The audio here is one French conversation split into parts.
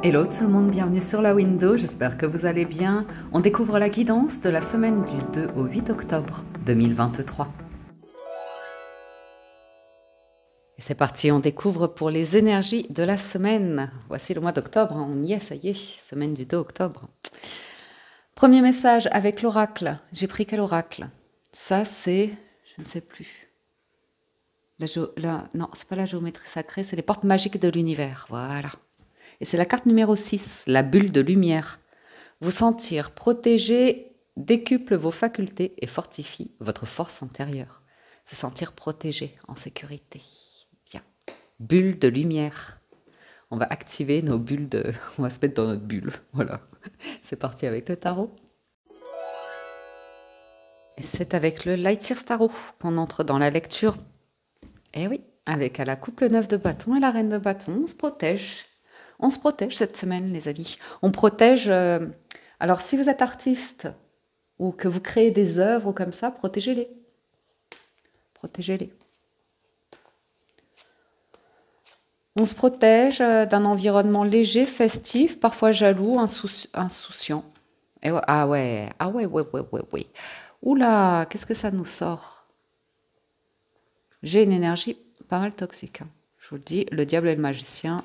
Hello tout le monde, bienvenue sur la window, j'espère que vous allez bien. On découvre la guidance de la semaine du 2 au 8 octobre 2023. Et c'est parti, on découvre pour les énergies de la semaine. Voici le mois d'octobre, on y est, ça y est, semaine du 2 octobre. Premier message avec l'oracle. J'ai pris quel oracle? Ça c'est, je ne sais plus. Non, c'est pas la géométrie sacrée, c'est les portes magiques de l'univers, voilà. Et c'est la carte numéro 6, la bulle de lumière. Vous sentir protégé décuple vos facultés et fortifie votre force intérieure. Se sentir protégé, en sécurité. Bien. Bulle de lumière. On va activer nos bulles de... On va se mettre dans notre bulle. Voilà. C'est parti avec le tarot. Et c'est avec le Light Years Tarot qu'on entre dans la lecture. Eh oui, avec à la couple 9 de bâton et la reine de bâton, on se protège. On se protège cette semaine, les amis. On protège... Alors, si vous êtes artiste ou que vous créez des œuvres comme ça, protégez-les. Protégez-les. On se protège d'un environnement léger, festif, parfois jaloux, insouciant. Et ouais, ouais. Oula, qu'est-ce que ça nous sort? J'ai une énergie pas mal toxique. Je vous le dis, le diable et le magicien...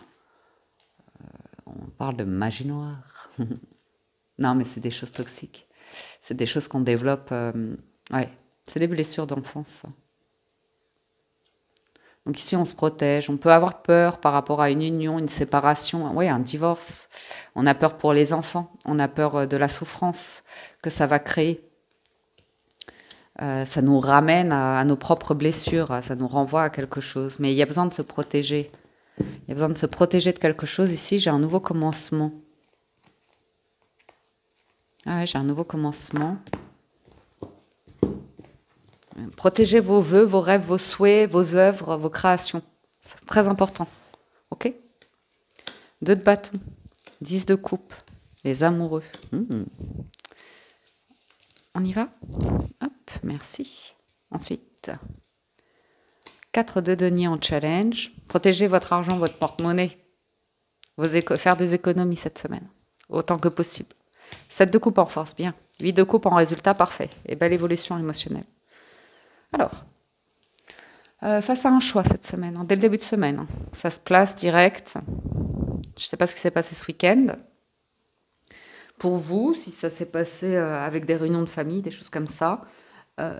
On parle de magie noire. Non, mais c'est des choses toxiques. C'est des choses qu'on développe. Ouais, c'est des blessures d'enfance. Donc ici, on se protège. On peut avoir peur par rapport à une union, une séparation, ouais, un divorce. On a peur pour les enfants. On a peur de la souffrance que ça va créer. Ça nous ramène à nos propres blessures. Ça nous renvoie à quelque chose. Mais il y a besoin de se protéger. Il y a besoin de se protéger de quelque chose. Ici, j'ai un nouveau commencement. Ah ouais, j'ai un nouveau commencement. Protégez vos vœux, vos rêves, vos souhaits, vos œuvres, vos créations. C'est très important. Ok? 2 de bâton. 10 de coupe. Les amoureux. On y va? Hop, merci. Ensuite... 4 de denier en challenge. Protégez votre argent, votre porte-monnaie. Faire des économies cette semaine, autant que possible. 7 de coupe en force, bien. 8 de coupe en résultat, parfait. Et belle évolution émotionnelle. Alors, face à un choix cette semaine, dès le début de semaine. Ça se place direct. Je ne sais pas ce qui s'est passé ce week-end. Pour vous, si ça s'est passé avec des réunions de famille, des choses comme ça,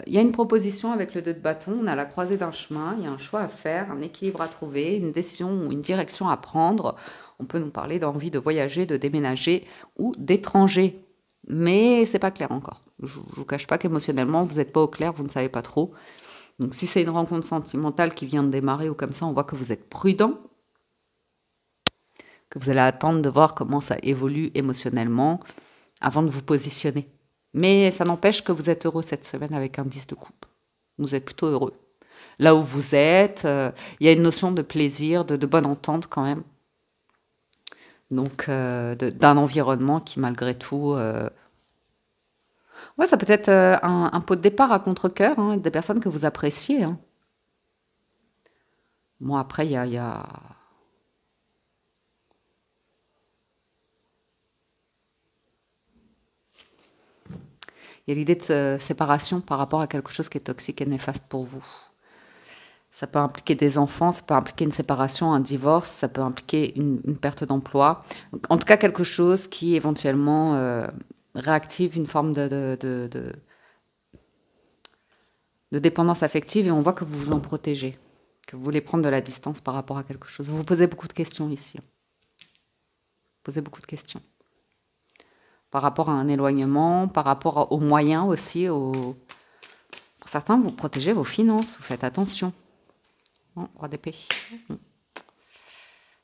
il y a une proposition avec le 2 de bâton, on a la croisée d'un chemin, il y a un choix à faire, un équilibre à trouver, une décision ou une direction à prendre. On peut nous parler d'envie de voyager, de déménager ou d'étranger. Mais c'est pas clair encore. Je ne vous cache pas qu'émotionnellement, vous n'êtes pas au clair, vous ne savez pas trop. Donc si c'est une rencontre sentimentale qui vient de démarrer ou comme ça, on voit que vous êtes prudent, que vous allez attendre de voir comment ça évolue émotionnellement avant de vous positionner. Mais ça n'empêche que vous êtes heureux cette semaine avec un 10 de coupe. Vous êtes plutôt heureux. Là où vous êtes, il y a une notion de plaisir, de bonne entente quand même. Donc, d'un environnement qui malgré tout... Ouais, ça peut être un pot de départ à contre-cœur, hein, des personnes que vous appréciez. Hein. Bon, après, il y a... Il y a l'idée de séparation par rapport à quelque chose qui est toxique et néfaste pour vous. Ça peut impliquer des enfants, ça peut impliquer une séparation, un divorce, ça peut impliquer une perte d'emploi. En tout cas, quelque chose qui éventuellement réactive une forme de dépendance affective et on voit que vous vous en protégez, que vous voulez prendre de la distance par rapport à quelque chose. Vous vous posez beaucoup de questions ici. Vous posez beaucoup de questions. Par rapport à un éloignement, par rapport aux moyens aussi. Pour certains, vous protégez vos finances, vous faites attention. Oh, roi d'épée.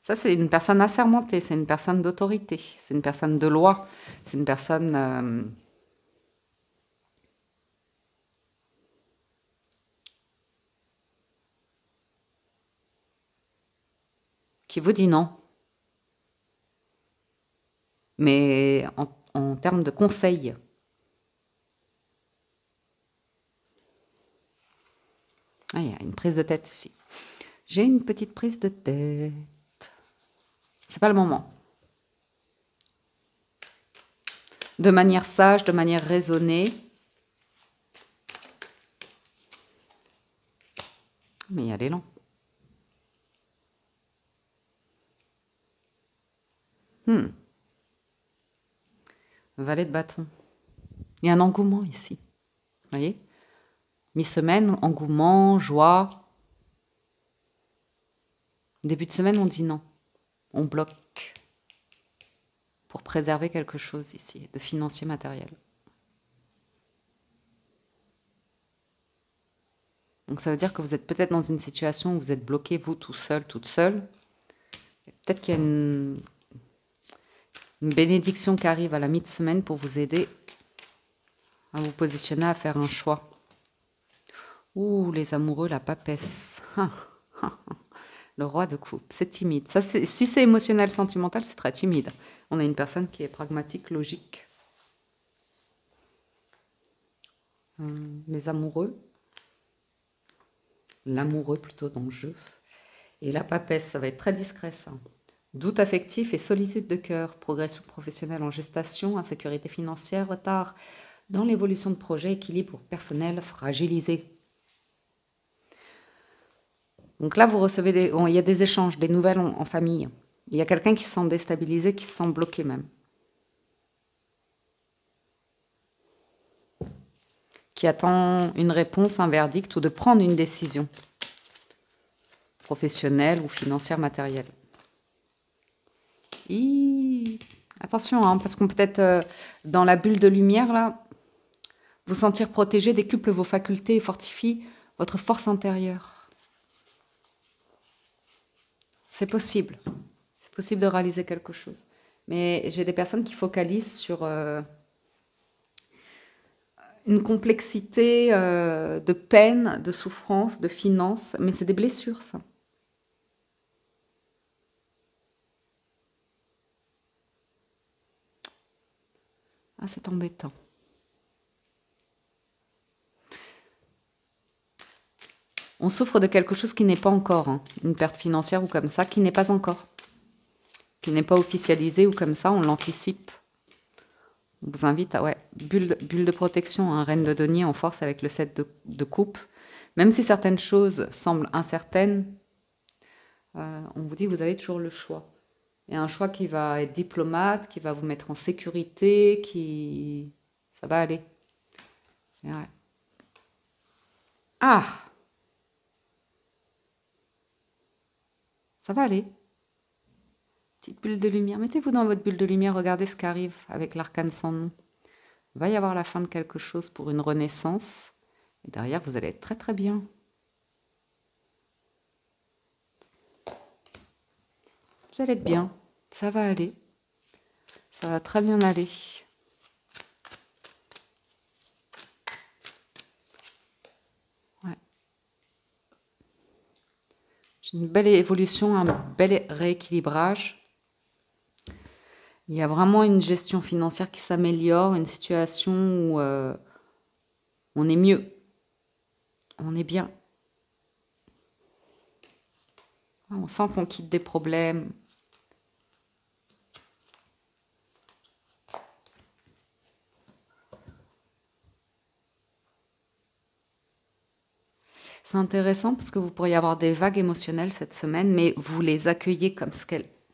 Ça, c'est une personne assermentée, c'est une personne d'autorité, c'est une personne de loi, c'est une personne qui vous dit non. Mais en termes de conseils. Ah, il y a une prise de tête ici. J'ai une petite prise de tête. C'est pas le moment. de manière sage, de manière raisonnée. Mais il y a l'élan. Valet de bâton. Il y a un engouement ici. Vous voyez? Mi-semaine, engouement, joie. Début de semaine, on dit non. On bloque pour préserver quelque chose ici, de financier matériel. Donc ça veut dire que vous êtes peut-être dans une situation où vous êtes bloqué, vous, tout seul, toute seule. Peut-être qu'il y a une bénédiction qui arrive à la mi-semaine pour vous aider à vous positionner, à faire un choix. Ouh, les amoureux, la papesse. Le roi de coupe, c'est timide. Ça, si c'est émotionnel, sentimental, c'est très timide. On a une personne qui est pragmatique, logique. Les amoureux. L'amoureux plutôt dans le jeu. Et la papesse, ça va être très discret ça. Doute affectif et solitude de cœur. Progression professionnelle en gestation, insécurité financière, retard dans l'évolution de projet, équilibre personnel fragilisé. Donc là, vous recevez il y a des échanges, des nouvelles en famille. Il y a quelqu'un qui se sent déstabilisé, qui se sent bloqué même. Qui attend une réponse, un verdict ou de prendre une décision professionnelle ou financière, matérielle. Attention, hein, parce qu'on peut être dans la bulle de lumière, là, vous sentir protégé décuple vos facultés et fortifie votre force intérieure. C'est possible. C'est possible de réaliser quelque chose. Mais j'ai des personnes qui focalisent sur une complexité de peine, de souffrance, de finances. Mais c'est des blessures, ça. Ah, c'est embêtant. On souffre de quelque chose qui n'est pas encore, hein, une perte financière ou comme ça, qui n'est pas encore, qui n'est pas officialisée ou comme ça, on l'anticipe. On vous invite à, bulle de protection, hein, reine de denier en force avec le 7 de coupe. Même si certaines choses semblent incertaines, on vous dit que vous avez toujours le choix. Et un choix qui va être diplomate, qui va vous mettre en sécurité, ça va aller. Ouais. Ah! Ça va aller. Petite bulle de lumière. Mettez-vous dans votre bulle de lumière, regardez ce qui arrive avec l'arcane sans nom. Il va y avoir la fin de quelque chose pour une renaissance. Et derrière, vous allez être très très bien. Vous allez être bien. Ça va aller. Ça va très bien aller. Ouais. J'ai une belle évolution, un bel rééquilibrage. Il y a vraiment une gestion financière qui s'améliore, une situation où on est mieux. On est bien. On sent qu'on quitte des problèmes. C'est intéressant parce que vous pourriez avoir des vagues émotionnelles cette semaine, mais vous les accueillez comme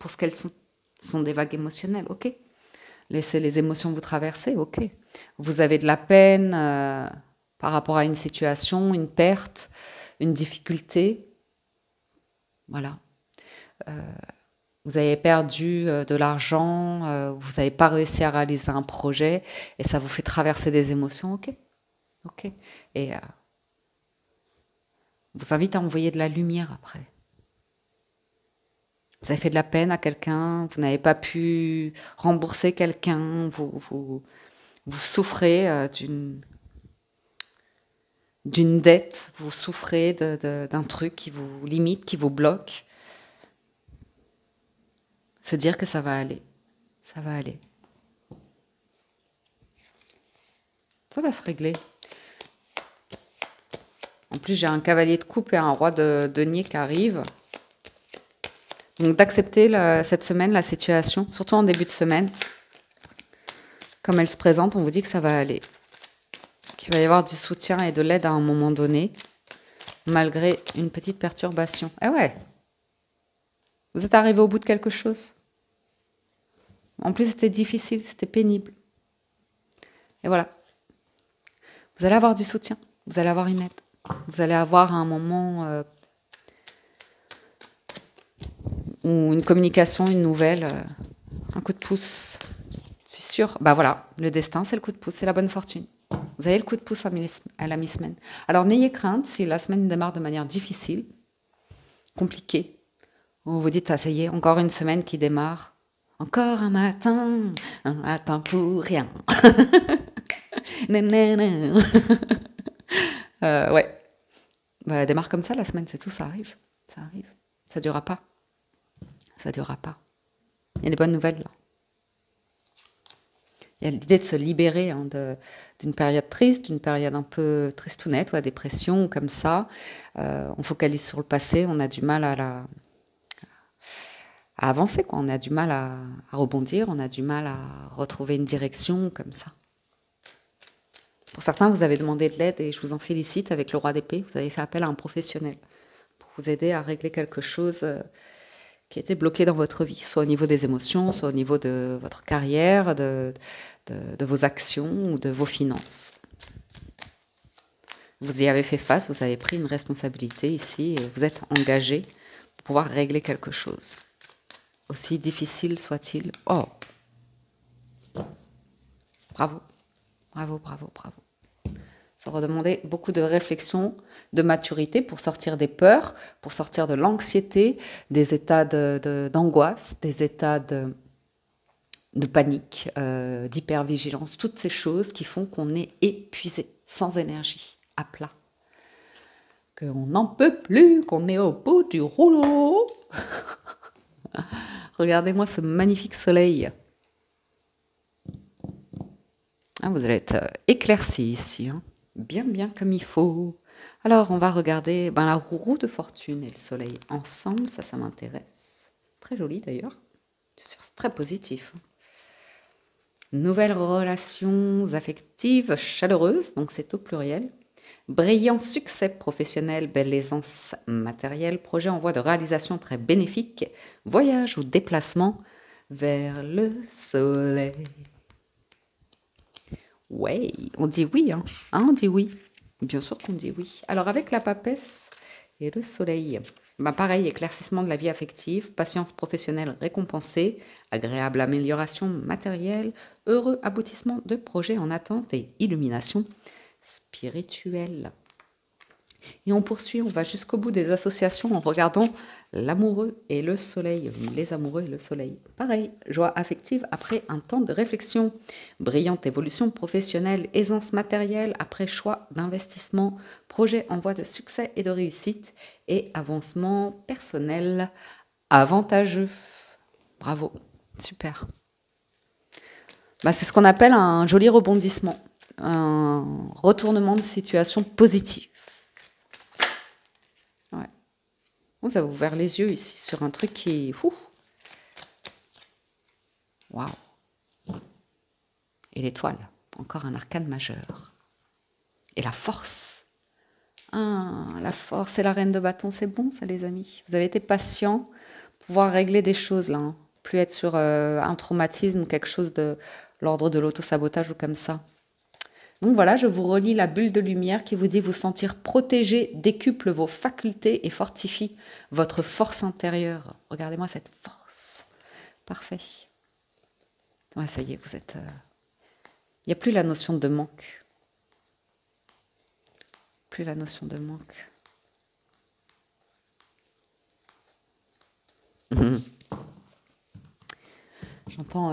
pour ce qu'elles sont. Ce sont des vagues émotionnelles, ok. Laissez les émotions vous traverser, ok. Vous avez de la peine par rapport à une situation, une perte, une difficulté. Voilà. Vous avez perdu de l'argent, vous n'avez pas réussi à réaliser un projet et ça vous fait traverser des émotions, ok. Ok. Et vous invite à envoyer de la lumière après. Vous avez fait de la peine à quelqu'un, vous n'avez pas pu rembourser quelqu'un, vous souffrez d'une dette, vous souffrez d'un truc qui vous limite, qui vous bloque. Se dire que ça va aller. Ça va aller. Ça va se régler. En plus, j'ai un cavalier de coupe et un roi de denier qui arrivent. Donc d'accepter cette semaine, la situation, surtout en début de semaine, comme elle se présente, on vous dit que ça va aller. Qu'il va y avoir du soutien et de l'aide à un moment donné, malgré une petite perturbation. Eh ouais, vous êtes arrivé au bout de quelque chose. En plus, c'était difficile, c'était pénible. Et voilà. Vous allez avoir du soutien, vous allez avoir une aide. Vous allez avoir un moment ou une communication, une nouvelle, un coup de pouce. Je suis sûre. Bah voilà, le destin, c'est le coup de pouce, c'est la bonne fortune. Vous avez le coup de pouce à la mi-semaine. Alors n'ayez crainte si la semaine démarre de manière difficile, compliquée. Vous vous dites, ah ça y est, encore une semaine qui démarre. Encore un matin pour rien. Ouais. Bah, démarre comme ça la semaine, c'est tout, ça arrive. Ça arrive. Ça durera pas. Ça durera pas. Il y a des bonnes nouvelles là. Il y a l'idée de se libérer d'une période triste, d'une période un peu tristounette, ou à dépression, ou comme ça. On focalise sur le passé, on a du mal à avancer, quoi. On a du mal à rebondir, on a du mal à retrouver une direction, comme ça. Pour certains, vous avez demandé de l'aide et je vous en félicite avec le roi d'épée. Vous avez fait appel à un professionnel pour vous aider à régler quelque chose qui était bloqué dans votre vie, soit au niveau des émotions, soit au niveau de votre carrière, de vos actions ou de vos finances. Vous y avez fait face, vous avez pris une responsabilité ici et vous êtes engagé pour pouvoir régler quelque chose. Aussi difficile soit-il. Oh! Bravo, bravo, bravo, bravo. Ça va demander beaucoup de réflexion, de maturité pour sortir des peurs, pour sortir de l'anxiété, des états d'angoisse, des états de panique, d'hypervigilance, toutes ces choses qui font qu'on est épuisé, sans énergie, à plat. Qu'on n'en peut plus, qu'on est au bout du rouleau. Regardez-moi ce magnifique soleil. Ah, vous allez être éclairci ici, hein. Bien, bien comme il faut. Alors, on va regarder la roue de fortune et le soleil ensemble. Ça m'intéresse. Très joli d'ailleurs. C'est très positif. Nouvelles relations affectives chaleureuses, donc c'est au pluriel. Brillant succès professionnel, belle aisance matérielle, projet en voie de réalisation très bénéfique, voyage ou déplacement vers le soleil. Ouais, on dit oui, hein. On dit oui. Bien sûr qu'on dit oui. Alors avec la papesse et le soleil, pareil, éclaircissement de la vie affective, patience professionnelle récompensée, agréable amélioration matérielle, heureux aboutissement de projets en attente et illumination spirituelle. Et on poursuit, on va jusqu'au bout des associations en regardant l'amoureux et le soleil, les amoureux et le soleil. Pareil, joie affective après un temps de réflexion, brillante évolution professionnelle, aisance matérielle après choix d'investissement, projet en voie de succès et de réussite et avancement personnel avantageux. Bravo, super. C'est ce qu'on appelle un joli rebondissement, un retournement de situation positive. Ouais. Ça vous ouvert les yeux ici sur un truc qui... Waouh. Et l'étoile, encore un arcane majeur. Et la force. Ah, la force et la reine de bâton, c'est bon ça les amis. Vous avez été patient pour pouvoir régler des choses là. Hein. Plus être sur un traumatisme ou quelque chose de l'ordre de l'autosabotage ou comme ça. Donc voilà, je vous relis la bulle de lumière qui vous dit vous sentir protégé, décuple vos facultés et fortifie votre force intérieure. Regardez-moi cette force. Parfait. Ouais, ça y est, vous êtes... Il n'y a plus la notion de manque. Plus la notion de manque. J'entends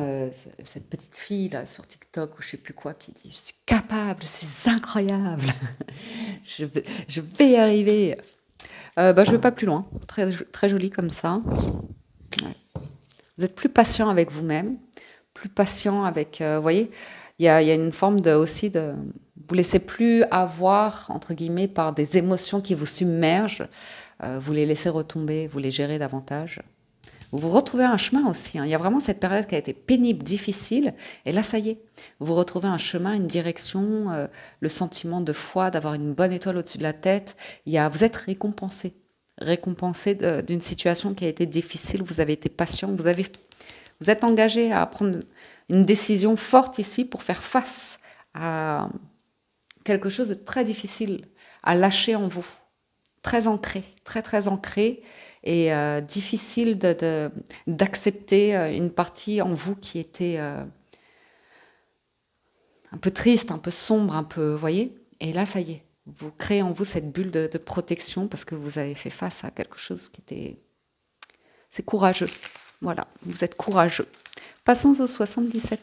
cette petite fille là sur TikTok ou je sais plus quoi qui dit « Je suis capable, je suis incroyable, je vais y arriver ». Je ne vais pas plus loin, très, très joli comme ça. Ouais. Vous êtes plus patient avec vous-même, plus patient avec... vous voyez, il y a une forme aussi de... Vous ne laissez plus avoir, entre guillemets, par des émotions qui vous submergent. Vous les laissez retomber, vous les gérez davantage. Vous retrouvez un chemin aussi. Hein. Il y a vraiment cette période qui a été pénible, difficile. Et là, ça y est, vous retrouvez un chemin, une direction, le sentiment de foi, d'avoir une bonne étoile au-dessus de la tête. Vous êtes récompensé. Récompensé d'une situation qui a été difficile. Vous avez été patient. Vous êtes engagé à prendre une décision forte ici pour faire face à quelque chose de très difficile à lâcher en vous. Très ancré, très très ancré. Et difficile d'accepter une partie en vous qui était un peu triste, un peu sombre, un peu, vous voyez. Et là, ça y est, vous créez en vous cette bulle de protection parce que vous avez fait face à quelque chose qui était... C'est courageux. Voilà, vous êtes courageux. Passons au 77.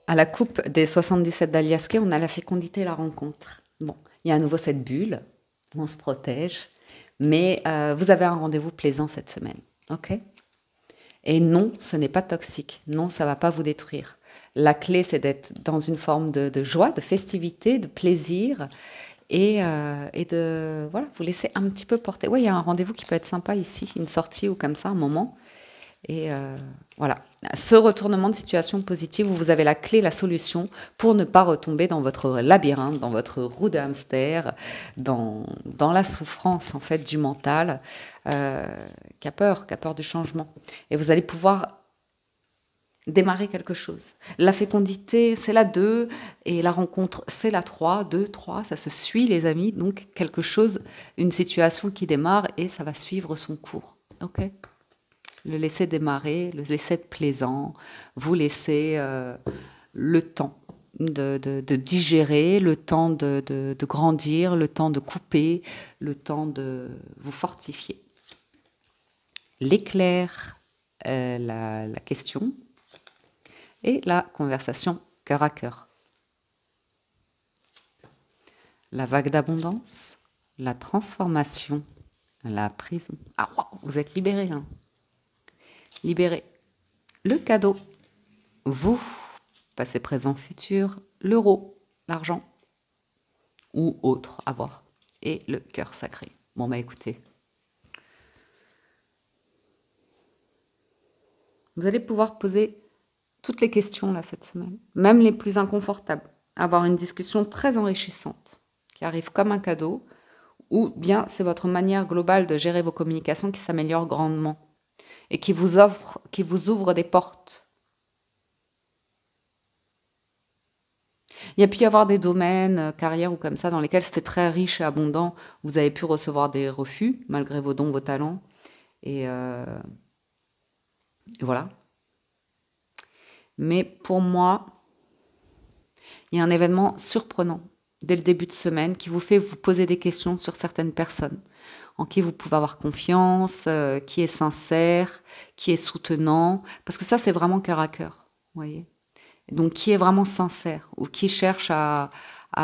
À la coupe des 77 d'Aliaské, on a la fécondité et la rencontre. Bon, il y a à nouveau cette bulle. On se protège, mais vous avez un rendez-vous plaisant cette semaine, ok? Et non, ce n'est pas toxique, non, ça ne va pas vous détruire. La clé, c'est d'être dans une forme de joie, de festivité, de plaisir, et de voilà, vous laisser un petit peu porter. Oui, il y a un rendez-vous qui peut être sympa ici, une sortie ou comme ça, un moment. Et voilà, ce retournement de situation positive où vous avez la clé, la solution pour ne pas retomber dans votre labyrinthe, dans votre roue de hamster, dans la souffrance en fait du mental qui a peur du changement. Et vous allez pouvoir démarrer quelque chose. La fécondité, c'est la 2 et la rencontre, c'est la 3. 2, 3, ça se suit les amis. Donc quelque chose, une situation qui démarre et ça va suivre son cours. Ok ? Le laisser démarrer, le laisser être plaisant, vous laisser le temps de digérer, le temps de grandir, le temps de couper, le temps de vous fortifier. L'éclair, la question et la conversation cœur à cœur. La vague d'abondance, la transformation, la prison. Ah, wow, vous êtes libérés, hein. Libéré. Le cadeau, vous, passé, présent, futur, l'euro, l'argent, ou autre à voir, et le cœur sacré. Bon, bah écoutez, vous allez pouvoir poser toutes les questions là cette semaine, même les plus inconfortables, avoir une discussion très enrichissante, qui arrive comme un cadeau, ou bien c'est votre manière globale de gérer vos communications qui s'améliore grandement. Et qui vous ouvre des portes. Il y a pu y avoir des domaines, carrières ou comme ça, dans lesquels c'était très riche et abondant. Vous avez pu recevoir des refus, malgré vos dons, vos talents. Et voilà. Mais pour moi, il y a un événement surprenant dès le début de semaine qui vous fait vous poser des questions sur certaines personnes en qui vous pouvez avoir confiance, qui est sincère, qui est soutenant. Parce que ça, c'est vraiment cœur à cœur, vous voyez. Donc, qui est vraiment sincère ou qui cherche à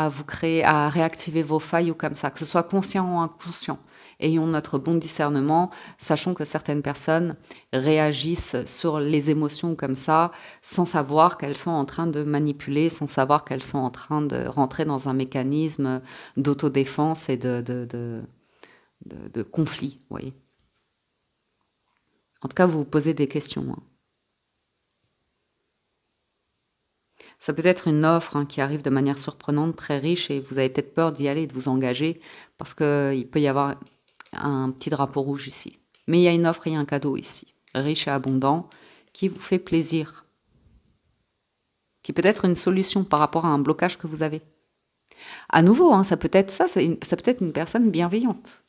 vous créer, à réactiver vos failles ou comme ça, que ce soit conscient ou inconscient. Ayons notre bon discernement, sachant que certaines personnes réagissent sur les émotions comme ça, sans savoir qu'elles sont en train de manipuler, sans savoir qu'elles sont en train de rentrer dans un mécanisme d'autodéfense et de conflit, vous voyez. En tout cas, vous vous posez des questions. Hein. Ça peut être une offre qui arrive de manière surprenante, très riche, et vous avez peut-être peur d'y aller, de vous engager, parce qu'il peut y avoir un petit drapeau rouge ici. Mais il y a une offre et il y a un cadeau ici, riche et abondant, qui vous fait plaisir, qui peut être une solution par rapport à un blocage que vous avez. À nouveau, ça peut être ça, ça peut être une personne bienveillante,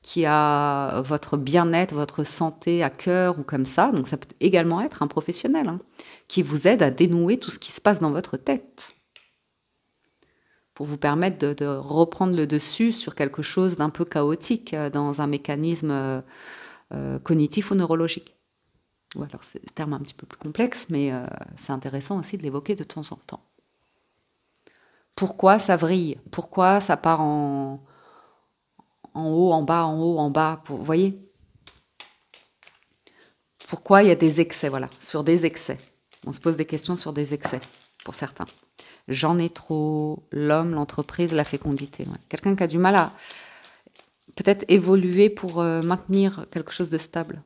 qui a votre bien-être, votre santé à cœur ou comme ça. Donc ça peut également être un professionnel qui vous aide à dénouer tout ce qui se passe dans votre tête pour vous permettre de reprendre le dessus sur quelque chose d'un peu chaotique dans un mécanisme cognitif ou neurologique. Ou alors c'est des termes un petit peu plus complexes, mais c'est intéressant aussi de l'évoquer de temps en temps. Pourquoi ça vrille? Pourquoi ça part en haut, en bas, en haut, en bas, vous voyez? Pourquoi il y a des excès, voilà, sur des excès. On se pose des questions sur des excès, pour certains. J'en ai trop, l'homme, l'entreprise, la fécondité. Ouais. Quelqu'un qui a du mal à... peut-être évoluer pour maintenir quelque chose de stable.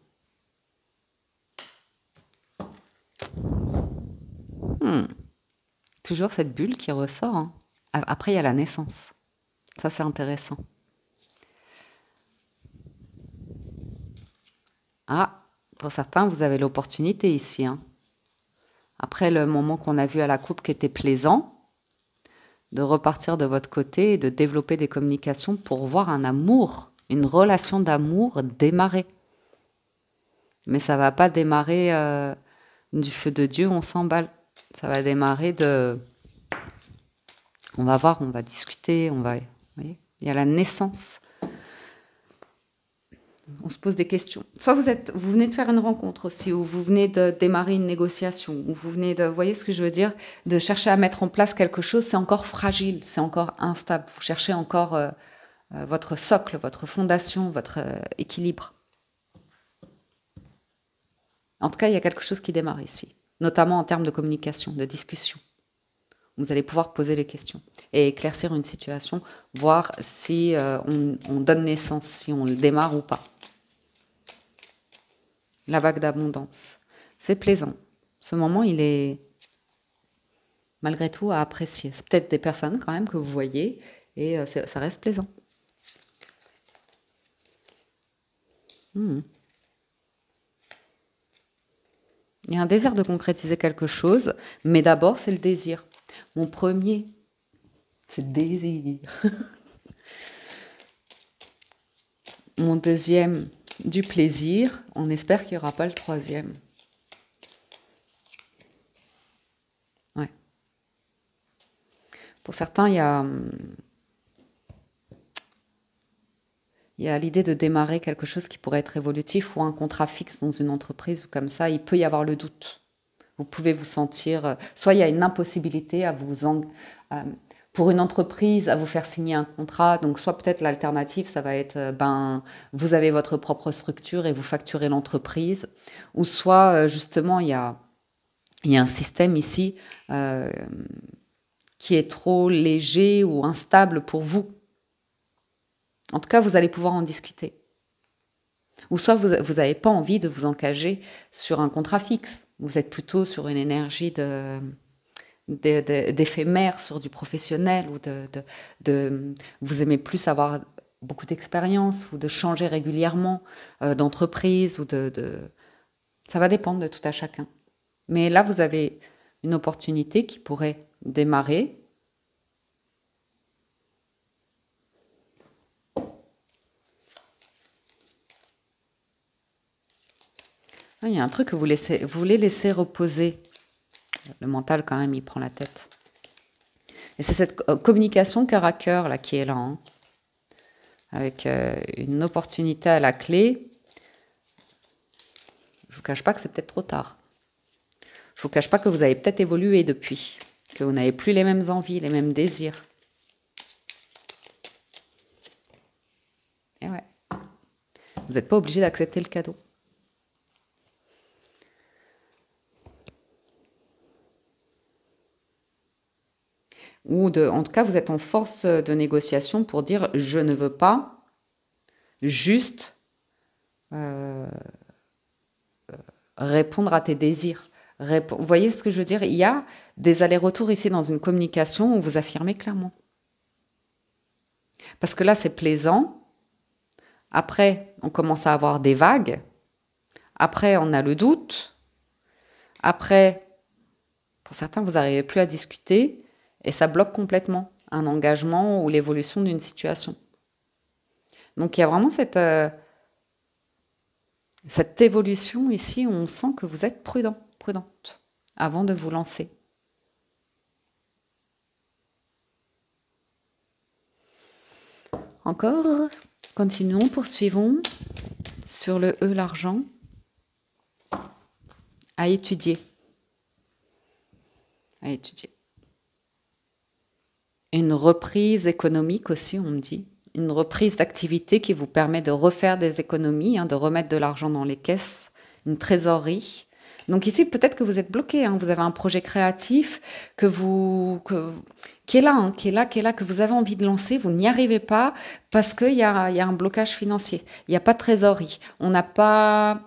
Toujours cette bulle qui ressort. Hein. Après, il y a la naissance. Ça, c'est intéressant. Ah, pour certains, vous avez l'opportunité ici. Hein. Après le moment qu'on a vu à la coupe qui était plaisant, de repartir de votre côté et de développer des communications pour voir un amour, une relation d'amour démarrer. Mais ça va pas démarrer du feu de Dieu, on s'emballe. Ça va démarrer de... On va voir, on va discuter, on va... Vous voyez, il y a la naissance. On se pose des questions. Soit vous venez de faire une rencontre aussi, ou vous venez de démarrer une négociation, ou vous venez de... Vous voyez ce que je veux dire? De chercher à mettre en place quelque chose, c'est encore fragile, c'est encore instable. Vous cherchez encore votre socle, votre fondation, votre équilibre. En tout cas, il y a quelque chose qui démarre ici, notamment en termes de communication, de discussion. Vous allez pouvoir poser les questions et éclaircir une situation, voir si on donne naissance, si on le démarre ou pas. La vague d'abondance. C'est plaisant. Ce moment, il est malgré tout à apprécier. C'est peut-être des personnes quand même que vous voyez et ça reste plaisant. Il y a un désir de concrétiser quelque chose, mais d'abord, c'est le désir. Mon premier, c'est le désir. Mon deuxième, du plaisir. On espère qu'il n'y aura pas le troisième. Ouais. Pour certains, il y a l'idée de démarrer quelque chose qui pourrait être évolutif ou un contrat fixe dans une entreprise ou comme ça. Il peut y avoir le doute. Vous pouvez vous sentir... Soit il y a une impossibilité à vous... pour une entreprise, à vous faire signer un contrat. Donc, soit peut-être l'alternative, ça va être, vous avez votre propre structure et vous facturez l'entreprise. Ou soit, justement, il y a un système ici qui est trop léger ou instable pour vous. En tout cas, vous allez pouvoir en discuter. Ou soit vous n'avez pas envie de vous engager sur un contrat fixe. Vous êtes plutôt sur une énergie d'éphémère, sur du professionnel, ou vous aimez plus avoir beaucoup d'expérience, ou de changer régulièrement d'entreprise, ou ça va dépendre de tout à chacun. Mais là, vous avez une opportunité qui pourrait démarrer. Il y a un truc que vous voulez laisser reposer. Le mental, quand même, il prend la tête. Et c'est cette communication cœur à cœur là, qui est là. Hein, avec une opportunité à la clé. Je ne vous cache pas que c'est peut-être trop tard. Je ne vous cache pas que vous avez peut-être évolué depuis. Que vous n'avez plus les mêmes envies, les mêmes désirs. Et ouais. Vous n'êtes pas obligé d'accepter le cadeau. Ou en tout cas, vous êtes en force de négociation pour dire « je ne veux pas juste répondre à tes désirs ». Vous voyez ce que je veux dire? Il y a des allers-retours ici dans une communication où vous affirmez clairement. Parce que là, c'est plaisant. Après, on commence à avoir des vagues. Après, on a le doute. Après, pour certains, vous n'arrivez plus à discuter. Et ça bloque complètement un engagement ou l'évolution d'une situation. Donc il y a vraiment cette évolution ici où on sent que vous êtes prudente, avant de vous lancer. Encore, continuons, poursuivons sur le E, l'argent, à étudier. À étudier. Une reprise économique aussi, on me dit. Une reprise d'activité qui vous permet de refaire des économies, de remettre de l'argent dans les caisses, une trésorerie, Donc ici, peut-être que vous êtes bloqué, hein. Vous avez un projet créatif qui est là, hein, qui est là, que vous avez envie de lancer. Vous n'y arrivez pas parce qu'il y a un blocage financier. Il n'y a pas de trésorerie. On n'a pas...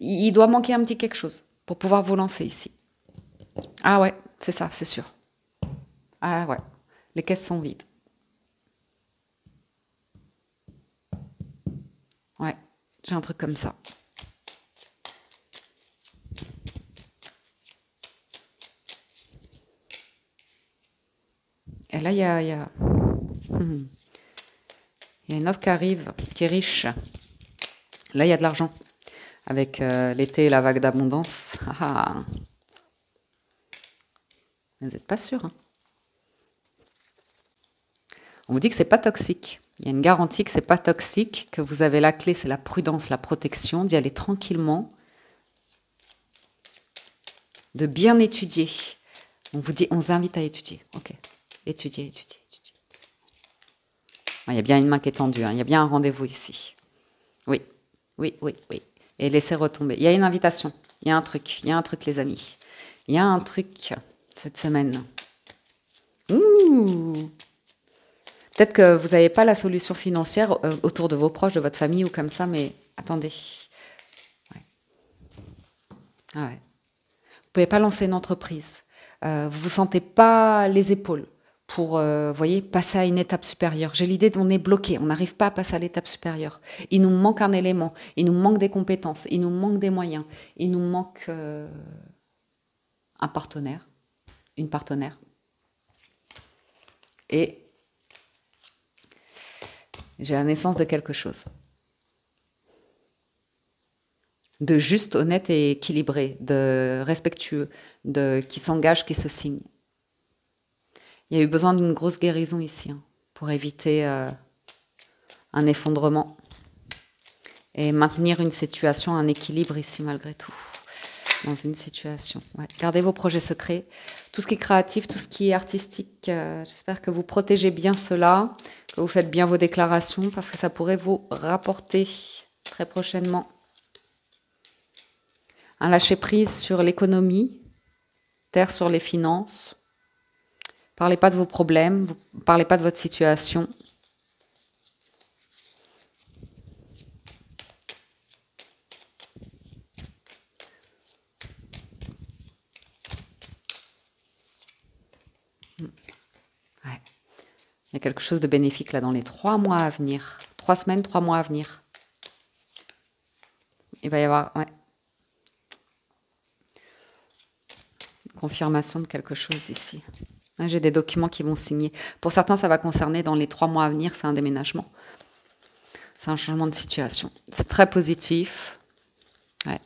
Il doit manquer un petit quelque chose pour pouvoir vous lancer ici. Ah ouais, c'est ça, c'est sûr. Ah ouais, les caisses sont vides. Ouais, j'ai un truc comme ça. Et là, il y a une offre qui arrive, qui est riche. Là, il y a de l'argent. Avec l'été et la vague d'abondance. Ah, vous n'êtes pas sûr, hein. On vous dit que c'est pas toxique. Il y a une garantie que c'est pas toxique, que vous avez la clé, c'est la prudence, la protection, d'y aller tranquillement, de bien étudier. On vous dit, on vous invite à étudier. Ok, étudier, étudier, étudier. Il y a bien une main qui est tendue, hein. Il y a bien un rendez-vous ici. Oui, oui, oui, oui. Et laissez retomber. Il y a une invitation. Il y a un truc, les amis. Il y a un truc cette semaine. Ouh! Peut-être que vous n'avez pas la solution financière autour de vos proches, de votre famille ou comme ça, mais attendez. Ouais. Ah ouais. Vous ne pouvez pas lancer une entreprise. Vous ne vous sentez pas les épaules pour, voyez, passer à une étape supérieure. J'ai l'idée qu'on est bloqué, on n'arrive pas à passer à l'étape supérieure. Il nous manque un élément, il nous manque des compétences, il nous manque des moyens, il nous manque un partenaire, une partenaire. Et j'ai la naissance de quelque chose. De juste, honnête et équilibré, de respectueux, qui s'engage, qui se signe. Il y a eu besoin d'une grosse guérison ici, hein, pour éviter un effondrement et maintenir une situation, un équilibre ici malgré tout, dans une situation. Ouais. Gardez vos projets secrets, tout ce qui est créatif, tout ce qui est artistique. J'espère que vous protégez bien cela, que vous faites bien vos déclarations parce que ça pourrait vous rapporter très prochainement. Un lâcher-prise sur l'économie, terre sur les finances. Parlez pas de vos problèmes, vous parlez pas de votre situation. Ouais. Il y a quelque chose de bénéfique là dans les 3 mois à venir. 3 semaines, 3 mois à venir. Il va y avoir... Ouais. Confirmation de quelque chose ici. J'ai des documents qui vont signer. Pour certains, ça va concerner dans les 3 mois à venir, c'est un déménagement. C'est un changement de situation. C'est très positif. Ouais.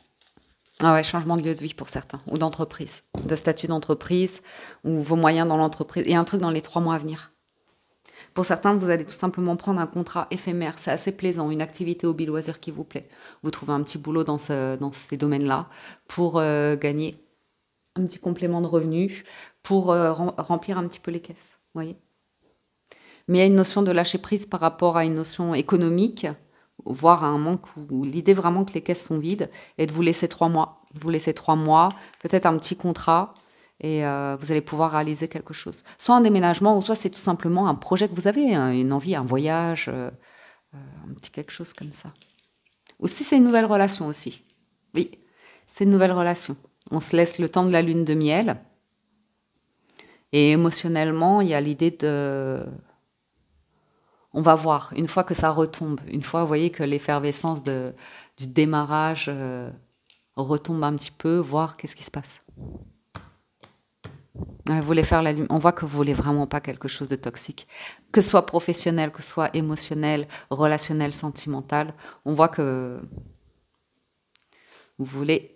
Ah ouais, changement de lieu de vie pour certains, ou d'entreprise, de statut d'entreprise, ou vos moyens dans l'entreprise. Et un truc dans les 3 mois à venir. Pour certains, vous allez tout simplement prendre un contrat éphémère. C'est assez plaisant, une activité hobby loisir qui vous plaît. Vous trouvez un petit boulot dans ces domaines-là pour gagner un petit complément de revenus pour remplir un petit peu les caisses, voyez. Mais il y a une notion de lâcher prise par rapport à une notion économique, voire à un manque où l'idée vraiment que les caisses sont vides et de vous laisser 3 mois. Vous laissez 3 mois, peut-être un petit contrat et vous allez pouvoir réaliser quelque chose. Soit un déménagement ou soit c'est tout simplement un projet que vous avez, hein, une envie, un voyage, un petit quelque chose comme ça. Ou si c'est une nouvelle relation aussi. Oui, c'est une nouvelle relation. On se laisse le temps de la lune de miel. Et émotionnellement, il y a l'idée de... On va voir, une fois que ça retombe, une fois, vous voyez, que l'effervescence du démarrage retombe un petit peu, voir qu'est-ce qui se passe. Vous voulez faire la lumière. On voit que vous voulez vraiment pas quelque chose de toxique. Que ce soit professionnel, que ce soit émotionnel, relationnel, sentimental. On voit que vous voulez...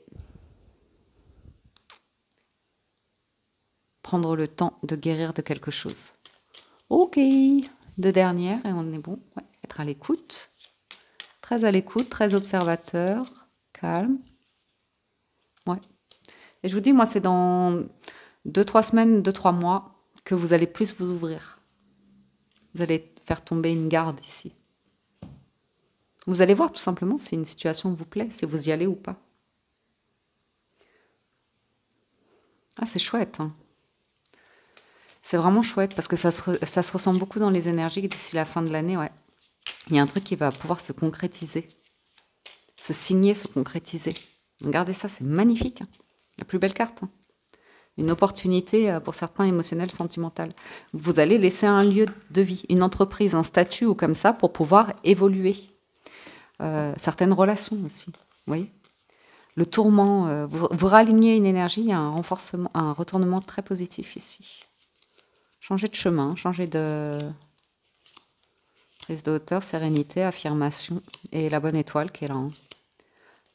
prendre le temps de guérir de quelque chose. Ok, 2 dernières et on est bon. Ouais, être à l'écoute, très observateur, calme. Ouais. Et je vous dis, moi, c'est dans 2-3 semaines, 2-3 mois que vous allez plus vous ouvrir. Vous allez faire tomber une garde ici. Vous allez voir tout simplement si une situation vous plaît, si vous y allez ou pas. Ah, c'est chouette, hein. C'est vraiment chouette parce que ça se ressent beaucoup dans les énergies d'ici la fin de l'année, ouais. Il y a un truc qui va pouvoir se concrétiser, se signer, se concrétiser. Regardez ça, c'est magnifique, hein. La plus belle carte, hein. Une opportunité pour certains émotionnelle, sentimentale. Vous allez laisser un lieu de vie, une entreprise, un statut ou comme ça pour pouvoir évoluer. Certaines relations aussi, vous voyez. Le tourment, vous ralignez une énergie, il y a un renforcement, un retournement très positif ici. Changer de chemin, changer de prise de hauteur, sérénité, affirmation et la bonne étoile qui est là, hein.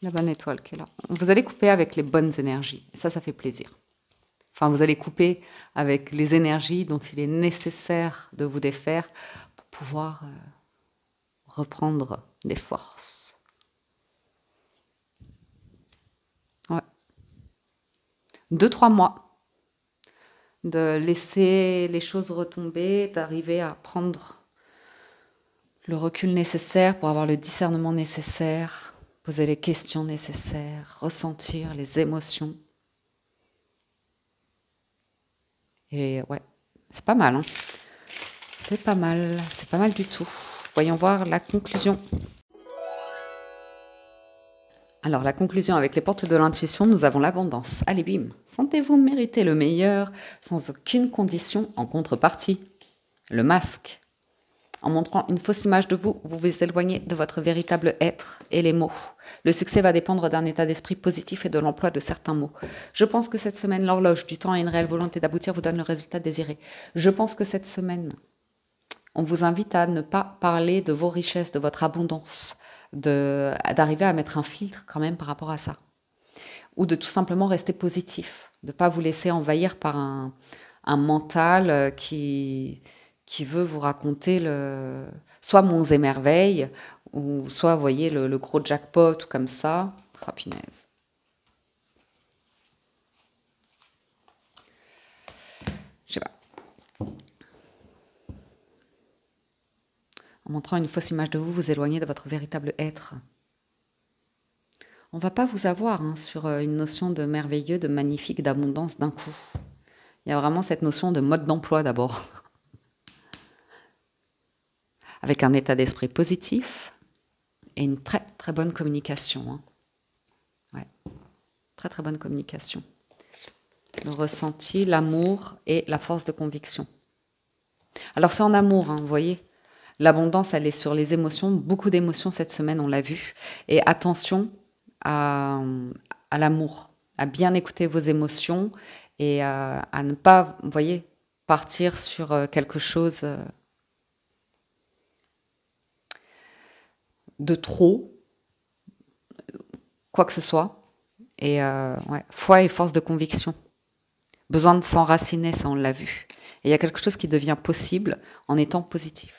La bonne étoile qui est là. Vous allez couper avec les bonnes énergies et ça fait plaisir. Enfin, vous allez couper avec les énergies dont il est nécessaire de vous défaire pour pouvoir reprendre des forces. Ouais. 2-3 mois de laisser les choses retomber, d'arriver à prendre le recul nécessaire pour avoir le discernement nécessaire, poser les questions nécessaires, ressentir les émotions. Et ouais, c'est pas mal, hein. C'est pas mal du tout. Voyons voir la conclusion. Alors, la conclusion avec les portes de l'intuition, nous avons l'abondance. Allez, bim, sentez-vous mériter le meilleur sans aucune condition en contrepartie. Le masque. En montrant une fausse image de vous, vous vous éloignez de votre véritable être et les mots. Le succès va dépendre d'un état d'esprit positif et de l'emploi de certains mots. Je pense que cette semaine, l'horloge du temps et une réelle volonté d'aboutir vous donne le résultat désiré. Je pense que cette semaine, on vous invite à ne pas parler de vos richesses, de votre abondance, d'arriver à mettre un filtre quand même par rapport à ça. Ou de tout simplement rester positif, de ne pas vous laisser envahir par un mental qui veut vous raconter soit monts et merveilles, ou soit, vous voyez, le gros jackpot, ou comme ça. Ah, punaise. Je sais pas. En montrant une fausse image de vous, vous éloignez de votre véritable être. On ne va pas vous avoir sur une notion de merveilleux, de magnifique, d'abondance d'un coup. Il y a vraiment cette notion de mode d'emploi d'abord. Avec un état d'esprit positif et une très très bonne communication, hein. Ouais. Très très bonne communication. Le ressenti, l'amour et la force de conviction. Alors c'est en amour, hein, vous voyez. L'abondance, elle est sur les émotions, beaucoup d'émotions cette semaine, on l'a vu. Et attention à l'amour, à bien écouter vos émotions et à ne pas, vous voyez, partir sur quelque chose de trop, quoi que ce soit. Et ouais, foi et force de conviction. Besoin de s'enraciner, ça on l'a vu. Et il y a quelque chose qui devient possible en étant positif.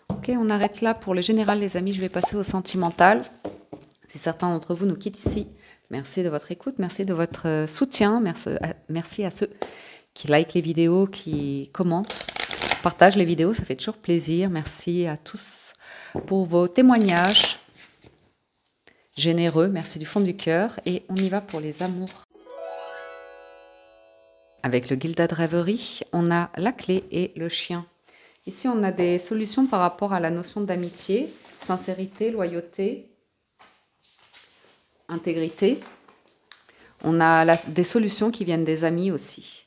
Ok, on arrête là pour le général, les amis. Je vais passer au sentimental. Si certains d'entre vous nous quittent ici, merci de votre écoute, merci de votre soutien. Merci à ceux qui likent les vidéos, qui commentent, partagent les vidéos, ça fait toujours plaisir. Merci à tous pour vos témoignages généreux. Merci du fond du cœur. Et on y va pour les amours. Avec le Gilded Rêverie, on a la clé et le chien. Ici, on a des solutions par rapport à la notion d'amitié, sincérité, loyauté, intégrité. On a des solutions qui viennent des amis aussi.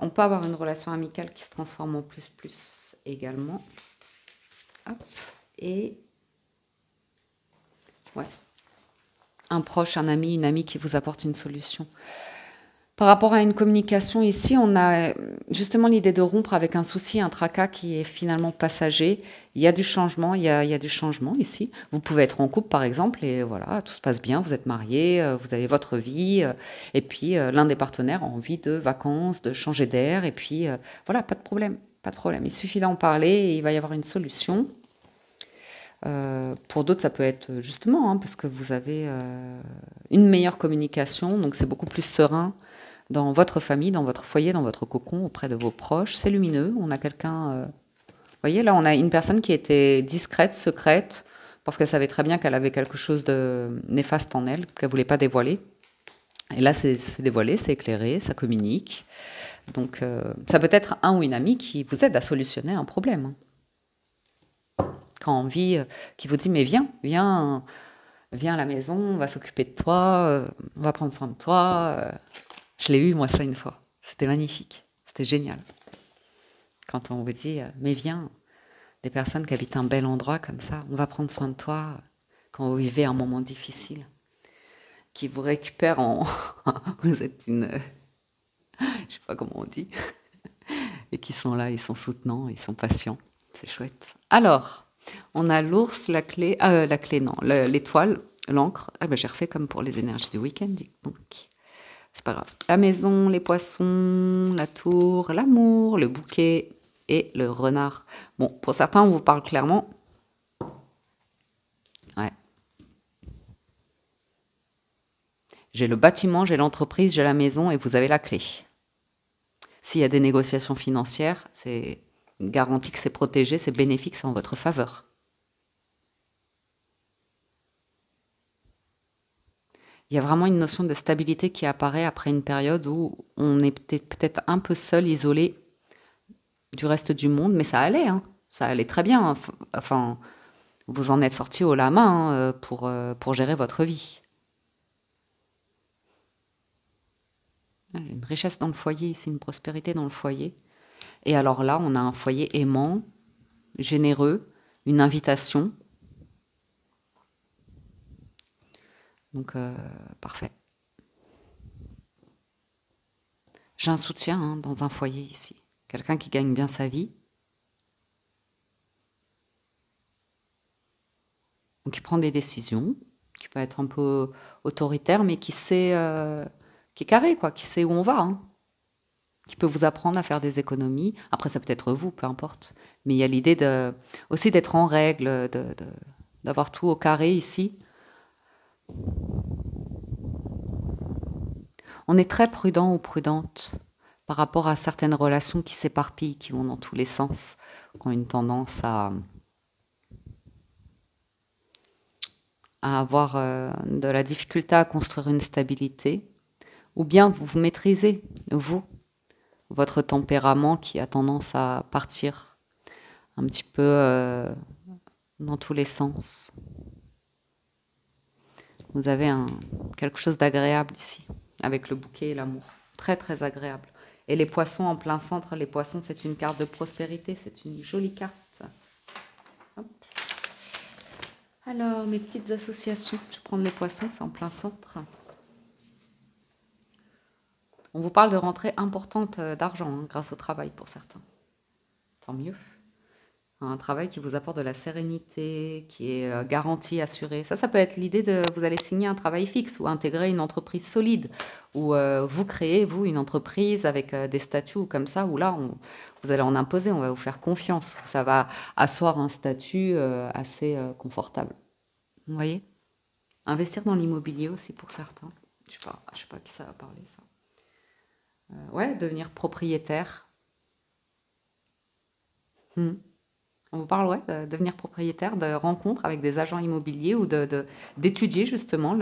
On peut avoir une relation amicale qui se transforme en plus également. Hop. Et ouais, un proche, un ami, une amie qui vous apporte une solution. Par rapport à une communication, ici, on a justement l'idée de rompre avec un souci, un tracas qui est finalement passager. Il y a du changement, il y a du changement ici. Vous pouvez être en couple, par exemple, et voilà, tout se passe bien, vous êtes mariés, vous avez votre vie, et puis l'un des partenaires a envie de vacances, de changer d'air, et puis voilà, pas de problème, pas de problème. Il suffit d'en parler et il va y avoir une solution. Pour d'autres, ça peut être justement, hein, parce que vous avez une meilleure communication, donc c'est beaucoup plus serein dans votre famille, dans votre foyer, dans votre cocon, auprès de vos proches. C'est lumineux. On a quelqu'un... vous voyez, là, on a une personne qui était discrète, secrète, parce qu'elle savait très bien qu'elle avait quelque chose de néfaste en elle, qu'elle ne voulait pas dévoiler. Et là, c'est dévoilé, c'est éclairé, ça communique. Donc, ça peut être un ou une amie qui vous aide à solutionner un problème. Quand on vit, qui vous dit, mais viens à la maison, on va s'occuper de toi, on va prendre soin de toi. Je l'ai eu, moi, ça, une fois. C'était magnifique, c'était génial. Quand on vous dit, mais viens, des personnes qui habitent un bel endroit comme ça, on va prendre soin de toi quand vous vivez un moment difficile, qui vous récupèrent en... vous êtes une... je sais pas comment on dit, et qui sont là, ils sont soutenants, ils sont patients, c'est chouette. Alors, on a l'ours, la clé non, l'étoile, l'encre. Ah ben j'ai refait comme pour les énergies du week-end, donc c'est pas grave. La maison, les poissons, la tour, l'amour, le bouquet et le renard. Bon, pour certains, on vous parle clairement. Ouais. J'ai le bâtiment, j'ai l'entreprise, j'ai la maison et vous avez la clé. S'il y a des négociations financières, c'est garanti que c'est protégé, c'est bénéfique, c'est en votre faveur. Il y a vraiment une notion de stabilité qui apparaît après une période où on est peut-être un peu seul, isolé du reste du monde, mais ça allait, hein. Ça allait très bien. Enfin, vous en êtes sorti haut la main pour gérer votre vie. Une richesse dans le foyer ici, une prospérité dans le foyer. Et alors là, on a un foyer aimant, généreux, une invitation. Donc, parfait. J'ai un soutien hein, dans un foyer ici. Quelqu'un qui gagne bien sa vie. Donc, qui prend des décisions, qui peut être un peu autoritaire, mais qui sait, qui est carré, quoi, qui sait où on va. Hein. Qui peut vous apprendre à faire des économies. Après, ça peut être vous, peu importe. Mais il y a l'idée aussi d'être en règle, d'avoir tout au carré ici. On est très prudent ou prudente par rapport à certaines relations qui s'éparpillent, qui vont dans tous les sens, qui ont une tendance à avoir de la difficulté à construire une stabilité, ou bien vous maîtrisez, vous, votre tempérament qui a tendance à partir un petit peu dans tous les sens. Vous avez quelque chose d'agréable ici, avec le bouquet et l'amour. Très, très agréable. Et les poissons en plein centre, les poissons, c'est une carte de prospérité, c'est une jolie carte. Hop. Alors, mes petites associations, je vais prendre les poissons, c'est en plein centre. On vous parle de rentrée importante d'argent hein, grâce au travail pour certains. Tant mieux. Un travail qui vous apporte de la sérénité, qui est garantie, assurée. Ça peut être l'idée de vous allez signer un travail fixe ou intégrer une entreprise solide, ou vous créez, vous, une entreprise avec des statuts comme ça, où là, vous allez en imposer, on va vous faire confiance. Ça va asseoir un statut assez confortable. Vous voyez? Investir dans l'immobilier aussi pour certains. Je sais pas qui ça va parler, ça. Ouais, devenir propriétaire. On vous parle, ouais, de devenir propriétaire, de rencontres avec des agents immobiliers ou d'étudier justement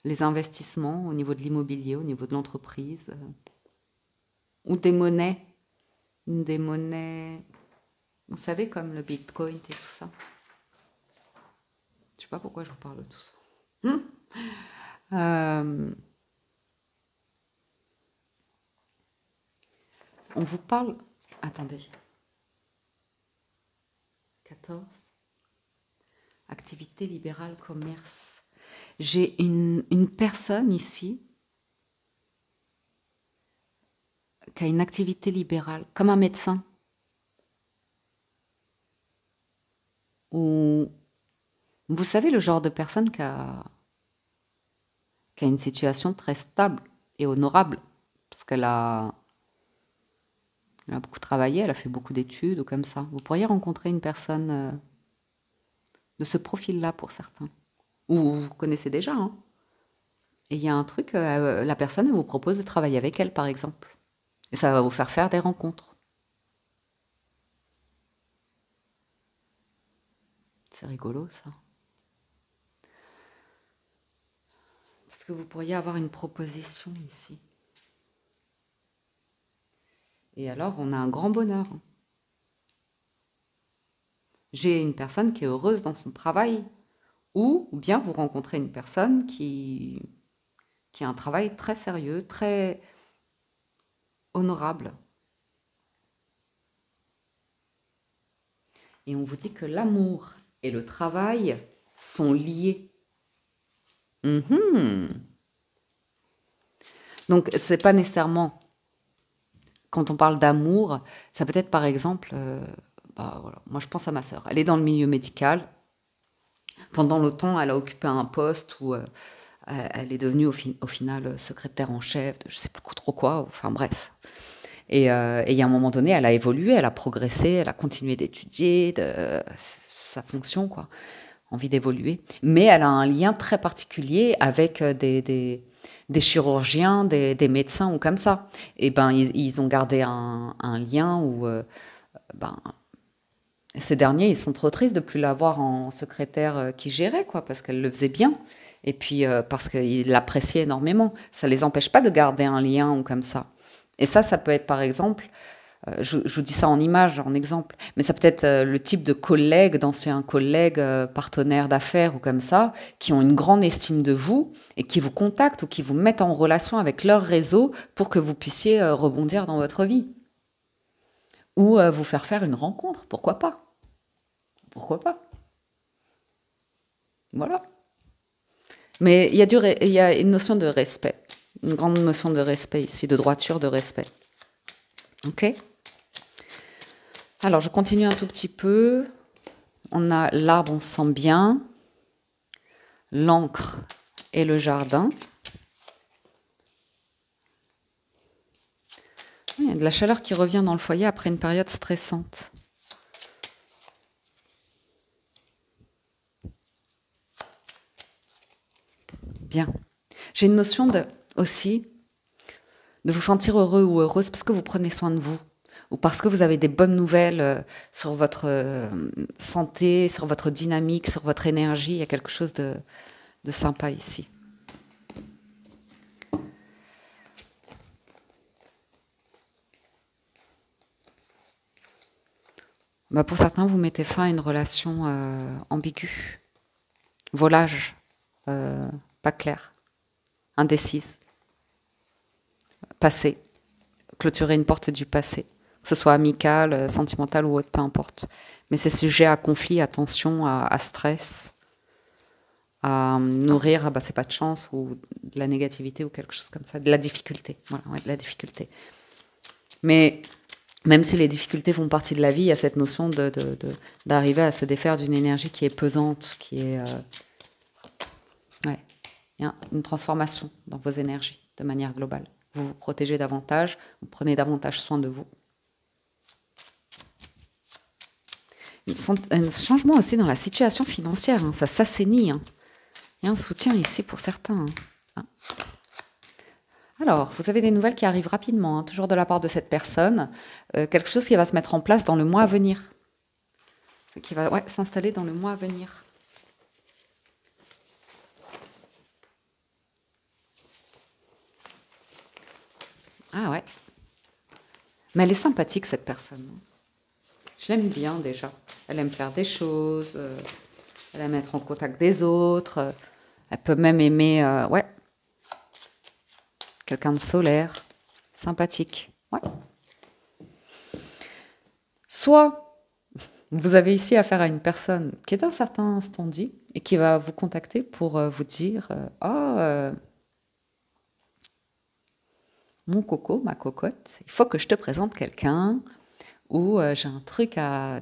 les investissements au niveau de l'immobilier, au niveau de l'entreprise. Ou des monnaies. Des monnaies, vous savez, comme le Bitcoin et tout ça. Je sais pas pourquoi je vous parle de tout ça. On vous parle... Attendez. 14. Activité libérale, commerce. J'ai une personne ici qui a une activité libérale, comme un médecin. Ou vous savez le genre de personne qui a une situation très stable et honorable, parce qu'elle a beaucoup travaillé, elle a fait beaucoup d'études ou comme ça. Vous pourriez rencontrer une personne de ce profil-là pour certains. Ou vous connaissez déjà. Hein. Et il y a un truc, la personne elle vous propose de travailler avec elle, par exemple. Et ça va vous faire des rencontres. c'est rigolo ça. Parce que vous pourriez avoir une proposition ici. Et alors, on a un grand bonheur. J'ai une personne qui est heureuse dans son travail, ou bien vous rencontrez une personne qui a un travail très sérieux, très honorable. Et on vous dit que l'amour et le travail sont liés. Donc, c'est pas nécessairement, quand on parle d'amour, ça peut être par exemple, voilà, moi je pense à ma sœur, elle est dans le milieu médical. Pendant longtemps, elle a occupé un poste où elle est devenue au final secrétaire en chef, de je sais plus trop quoi, enfin bref. Et il y a un moment donné, elle a évolué, elle a progressé, elle a continué d'étudier sa fonction, quoi, envie d'évoluer. Mais elle a un lien très particulier avec des chirurgiens, des médecins ou comme ça. Et ben, ils ont gardé un lien où ces derniers, ils sont trop tristes de ne plus l'avoir en secrétaire qui gérait, quoi, parce qu'elle le faisait bien. Et puis parce qu'ils l'appréciaient énormément. Ça ne les empêche pas de garder un lien ou comme ça. Et ça peut être par exemple, je vous dis ça en image, en exemple, mais ça peut être le type de collègues, d'anciens collègues, partenaires d'affaires ou comme ça, qui ont une grande estime de vous et qui vous contactent ou qui vous mettent en relation avec leur réseau pour que vous puissiez rebondir dans votre vie. Ou vous faire une rencontre, pourquoi pas? Pourquoi pas? Voilà. Mais il y a une notion de respect, une grande notion de respect ici, de droiture, de respect. Ok? Alors, je continue un tout petit peu. On a l'arbre, on sent bien, l'encre et le jardin. Il y a de la chaleur qui revient dans le foyer après une période stressante. Bien. J'ai une notion aussi de vous sentir heureux ou heureuse parce que vous prenez soin de vous ou parce que vous avez des bonnes nouvelles sur votre santé, sur votre dynamique, sur votre énergie. Il y a quelque chose de sympa ici. Pour certains, vous mettez fin à une relation ambiguë, volage, pas claire, indécise, passé, clôturer une porte du passé, que ce soit amical, sentimental ou autre, peu importe. Mais c'est sujet à conflit, à tension, à stress, à nourrir, c'est pas de chance ou de la négativité ou quelque chose comme ça, de la difficulté. Voilà, ouais, de la difficulté. Mais même si les difficultés font partie de la vie, il y a cette notion d'arriver à se défaire d'une énergie qui est pesante, qui est... il y a une transformation dans vos énergies de manière globale. Vous vous protégez davantage, vous prenez davantage soin de vous. Un changement aussi dans la situation financière, ça s'assainit. Il y a un soutien ici pour certains. Alors, vous avez des nouvelles qui arrivent rapidement, toujours de la part de cette personne. Quelque chose qui va se mettre en place dans le mois à venir. Qui va s'installer dans le mois à venir. Ah ouais. Mais elle est sympathique, cette personne. Je l'aime bien déjà. Elle aime faire des choses. Elle aime être en contact des autres. Elle peut même aimer... quelqu'un de solaire, sympathique. Ouais. Soit vous avez ici affaire à une personne qui est d'un certain standing et qui va vous contacter pour vous dire mon coco, ma cocotte, il faut que je te présente quelqu'un ou j'ai un truc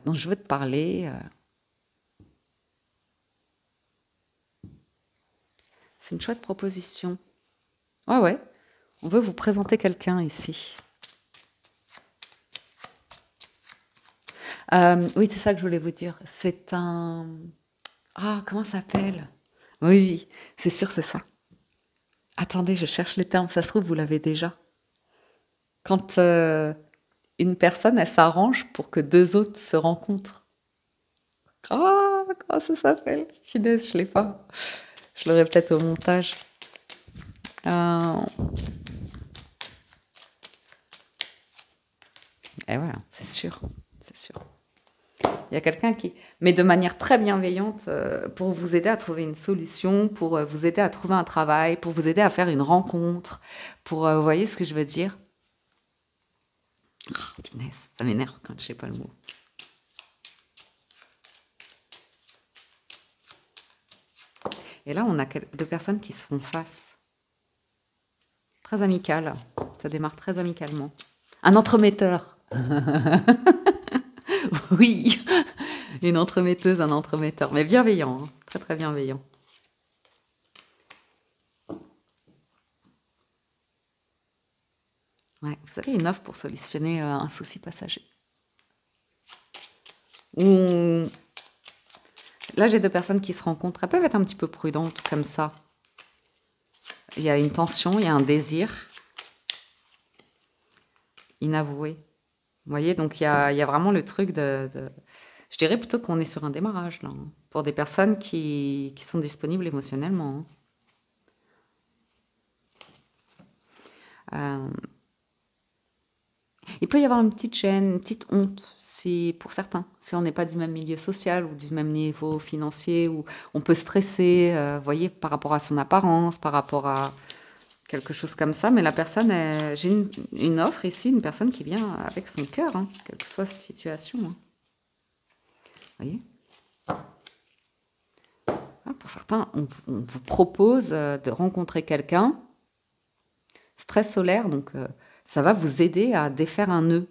dont je veux te parler. C'est une chouette proposition. Ouais. On veut vous présenter quelqu'un ici. Oui, c'est ça que je voulais vous dire. C'est un... comment ça s'appelle? Oui, c'est sûr, c'est ça. Attendez, je cherche le terme. Ça se trouve, vous l'avez déjà. Quand une personne, elle s'arrange pour que deux autres se rencontrent. Ah, comment ça s'appelle? Finesse, je l'ai pas. Je l'aurai peut-être au montage. Euh, Et voilà, c'est sûr. C'est sûr. Il y a quelqu'un qui, mais de manière très bienveillante, pour vous aider à trouver une solution, pour vous aider à trouver un travail, pour vous aider à faire une rencontre, pour, vous voyez ce que je veux dire? Oh, finesse, ça m'énerve quand je sais pas le mot. Et là, on a deux personnes qui se font face. Très amical. Ça démarre très amicalement. Un entremetteur. Oui, une entremetteuse, un entremetteur. Mais bienveillant, hein. Très très bienveillant. Ouais, vous avez une offre pour solutionner un souci passager. Ou là, j'ai deux personnes qui se rencontrent. Elles peuvent être un petit peu prudentes comme ça. Il y a une tension, il y a un désir inavoué. Vous voyez, donc il y a vraiment le truc Je dirais plutôt qu'on est sur un démarrage, là, hein, pour des personnes qui sont disponibles émotionnellement. Hein. Il peut y avoir une petite gêne, une petite honte, si, pour certains, si on n'est pas du même milieu social ou du même niveau financier, où on peut stresser, vous voyez, par rapport à son apparence, par rapport à quelque chose comme ça. Mais la personne, j'ai une offre ici, une personne qui vient avec son cœur, hein, quelle que soit sa situation. Hein. Vous voyez? Ah, pour certains, on vous propose de rencontrer quelqu'un, stress solaire, donc ça va vous aider à défaire un nœud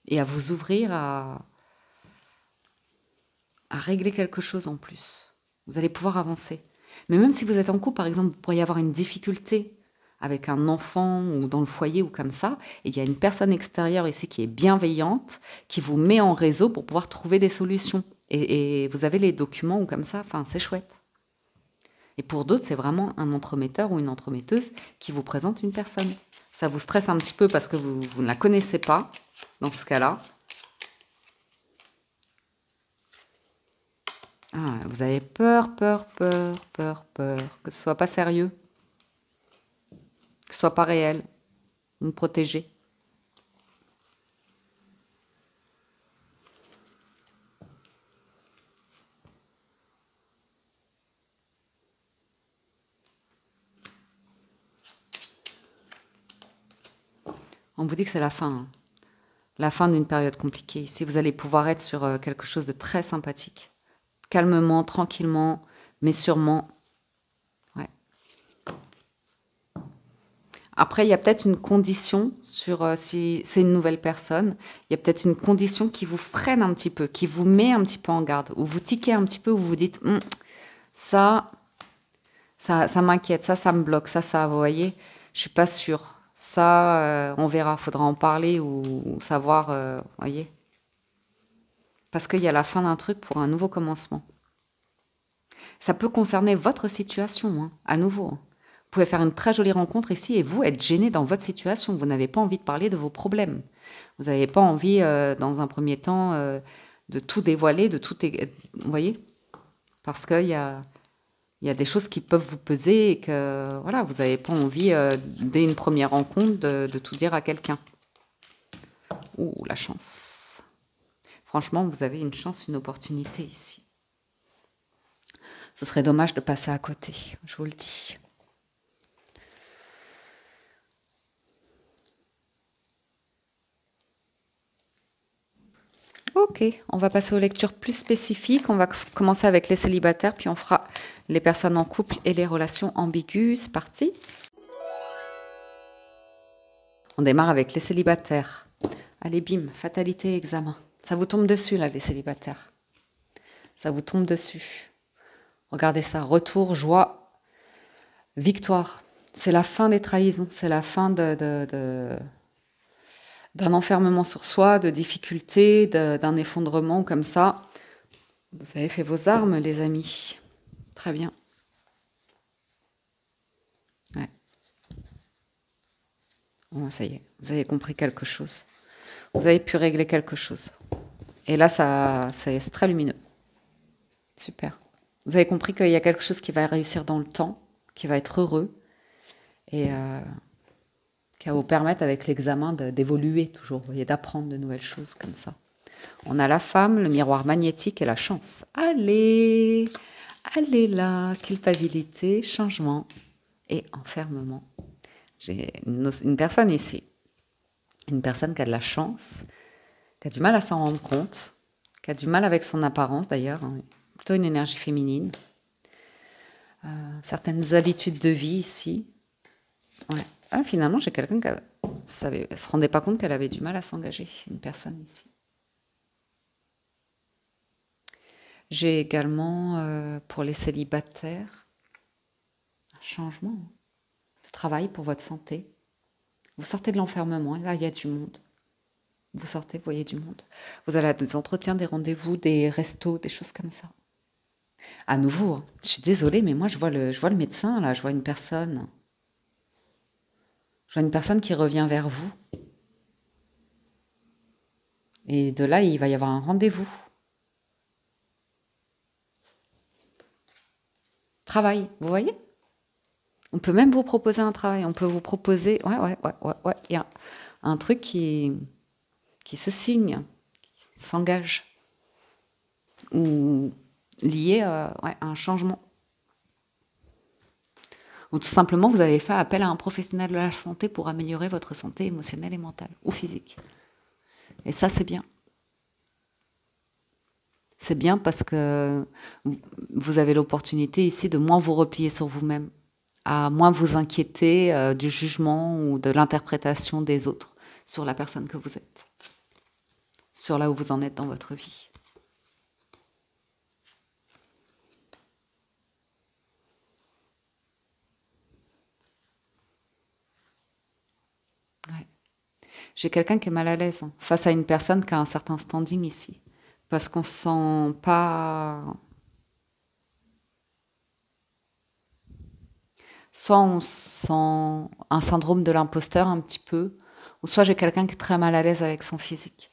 et à vous ouvrir à régler quelque chose en plus. Vous allez pouvoir avancer. Mais même si vous êtes en couple, par exemple, vous pourriez avoir une difficulté avec un enfant ou dans le foyer ou comme ça, et il y a une personne extérieure ici qui est bienveillante, qui vous met en réseau pour pouvoir trouver des solutions. Et vous avez les documents ou comme ça, enfin, c'est chouette. Et pour d'autres, c'est vraiment un entremetteur ou une entremetteuse qui vous présente une personne. Ça vous stresse un petit peu parce que vous ne la connaissez pas, dans ce cas-là. Ah, vous avez peur que ce soit pas sérieux, que ce soit pas réel. Vous me protégez. On vous dit que c'est la fin. Hein. La fin d'une période compliquée. Ici, vous allez pouvoir être sur quelque chose de très sympathique. Calmement, tranquillement, mais sûrement. Ouais. Après, il y a peut-être une condition sur si c'est une nouvelle personne. Il y a peut-être une condition qui vous freine un petit peu, qui vous met un petit peu en garde, ou vous tiquez un petit peu, ou vous vous dites ça, ça m'inquiète, ça me bloque, ça, vous voyez, je suis pas sûre. Ça, on verra, faudra en parler ou savoir, vous voyez. Parce qu'il y a la fin d'un truc pour un nouveau commencement. Ça peut concerner votre situation, hein, à nouveau. Hein. Vous pouvez faire une très jolie rencontre ici et vous être gêné dans votre situation. Vous n'avez pas envie de parler de vos problèmes. Vous n'avez pas envie, dans un premier temps, de tout dévoiler, de tout... Vous voyez. Parce qu'il y a des choses qui peuvent vous peser et que voilà, vous n'avez pas envie, dès une première rencontre, de tout dire à quelqu'un. Ouh, la chance. Franchement, vous avez une chance, une opportunité ici. Ce serait dommage de passer à côté, je vous le dis. Ok, on va passer aux lectures plus spécifiques. On va commencer avec les célibataires, puis on fera les personnes en couple et les relations ambiguës. C'est parti. On démarre avec les célibataires. Allez, bim, fatalité, examen. Ça vous tombe dessus, là, les célibataires. Ça vous tombe dessus. Regardez ça, retour, joie, victoire. C'est la fin des trahisons, c'est la fin d'un enfermement sur soi, de difficultés, d'un effondrement comme ça. Vous avez fait vos armes, les amis. Très bien. Ouais. Bon, ça y est, vous avez compris quelque chose. Vous avez pu régler quelque chose. Et là, c'est très lumineux. Super. Vous avez compris qu'il y a quelque chose qui va réussir dans le temps, qui va être heureux, et qui va vous permettre avec l'examen d'évoluer toujours, vous voyez, d'apprendre de nouvelles choses comme ça. On a la femme, le miroir magnétique et la chance. Allez, allez là, culpabilité, changement et enfermement. J'ai une personne ici, une personne qui a de la chance, qui a du mal à s'en rendre compte, qui a du mal avec son apparence d'ailleurs, hein, plutôt une énergie féminine. Certaines habitudes de vie ici. Ouais. Ah, finalement, j'ai quelqu'un qui ne se rendait pas compte qu'elle avait du mal à s'engager, une personne ici. J'ai également, pour les célibataires, un changement de travail pour votre santé. Vous sortez de l'enfermement, là, il y a du monde. Vous sortez, vous voyez du monde. Vous allez à des entretiens, des rendez-vous, des restos, des choses comme ça. À nouveau, hein, je suis désolée, mais moi, je vois le médecin, là, je vois une personne. Je vois une personne qui revient vers vous. Et de là, il va y avoir un rendez-vous. Travail, vous voyez? On peut même vous proposer un travail. On peut vous proposer... Ouais. Il y a un truc qui se signe, qui s'engage. Ou lié à un changement. Ou tout simplement, vous avez fait appel à un professionnel de la santé pour améliorer votre santé émotionnelle et mentale, ou physique. Et ça, c'est bien. C'est bien parce que vous avez l'opportunité ici de moins vous replier sur vous-même, à moins vous inquiéter du jugement ou de l'interprétation des autres sur la personne que vous êtes, sur là où vous en êtes dans votre vie. Ouais. J'ai quelqu'un qui est mal à l'aise face à une personne qui a un certain standing ici. Parce qu'on ne se sent pas... Soit on sent un syndrome de l'imposteur un petit peu, ou soit j'ai quelqu'un qui est très mal à l'aise avec son physique.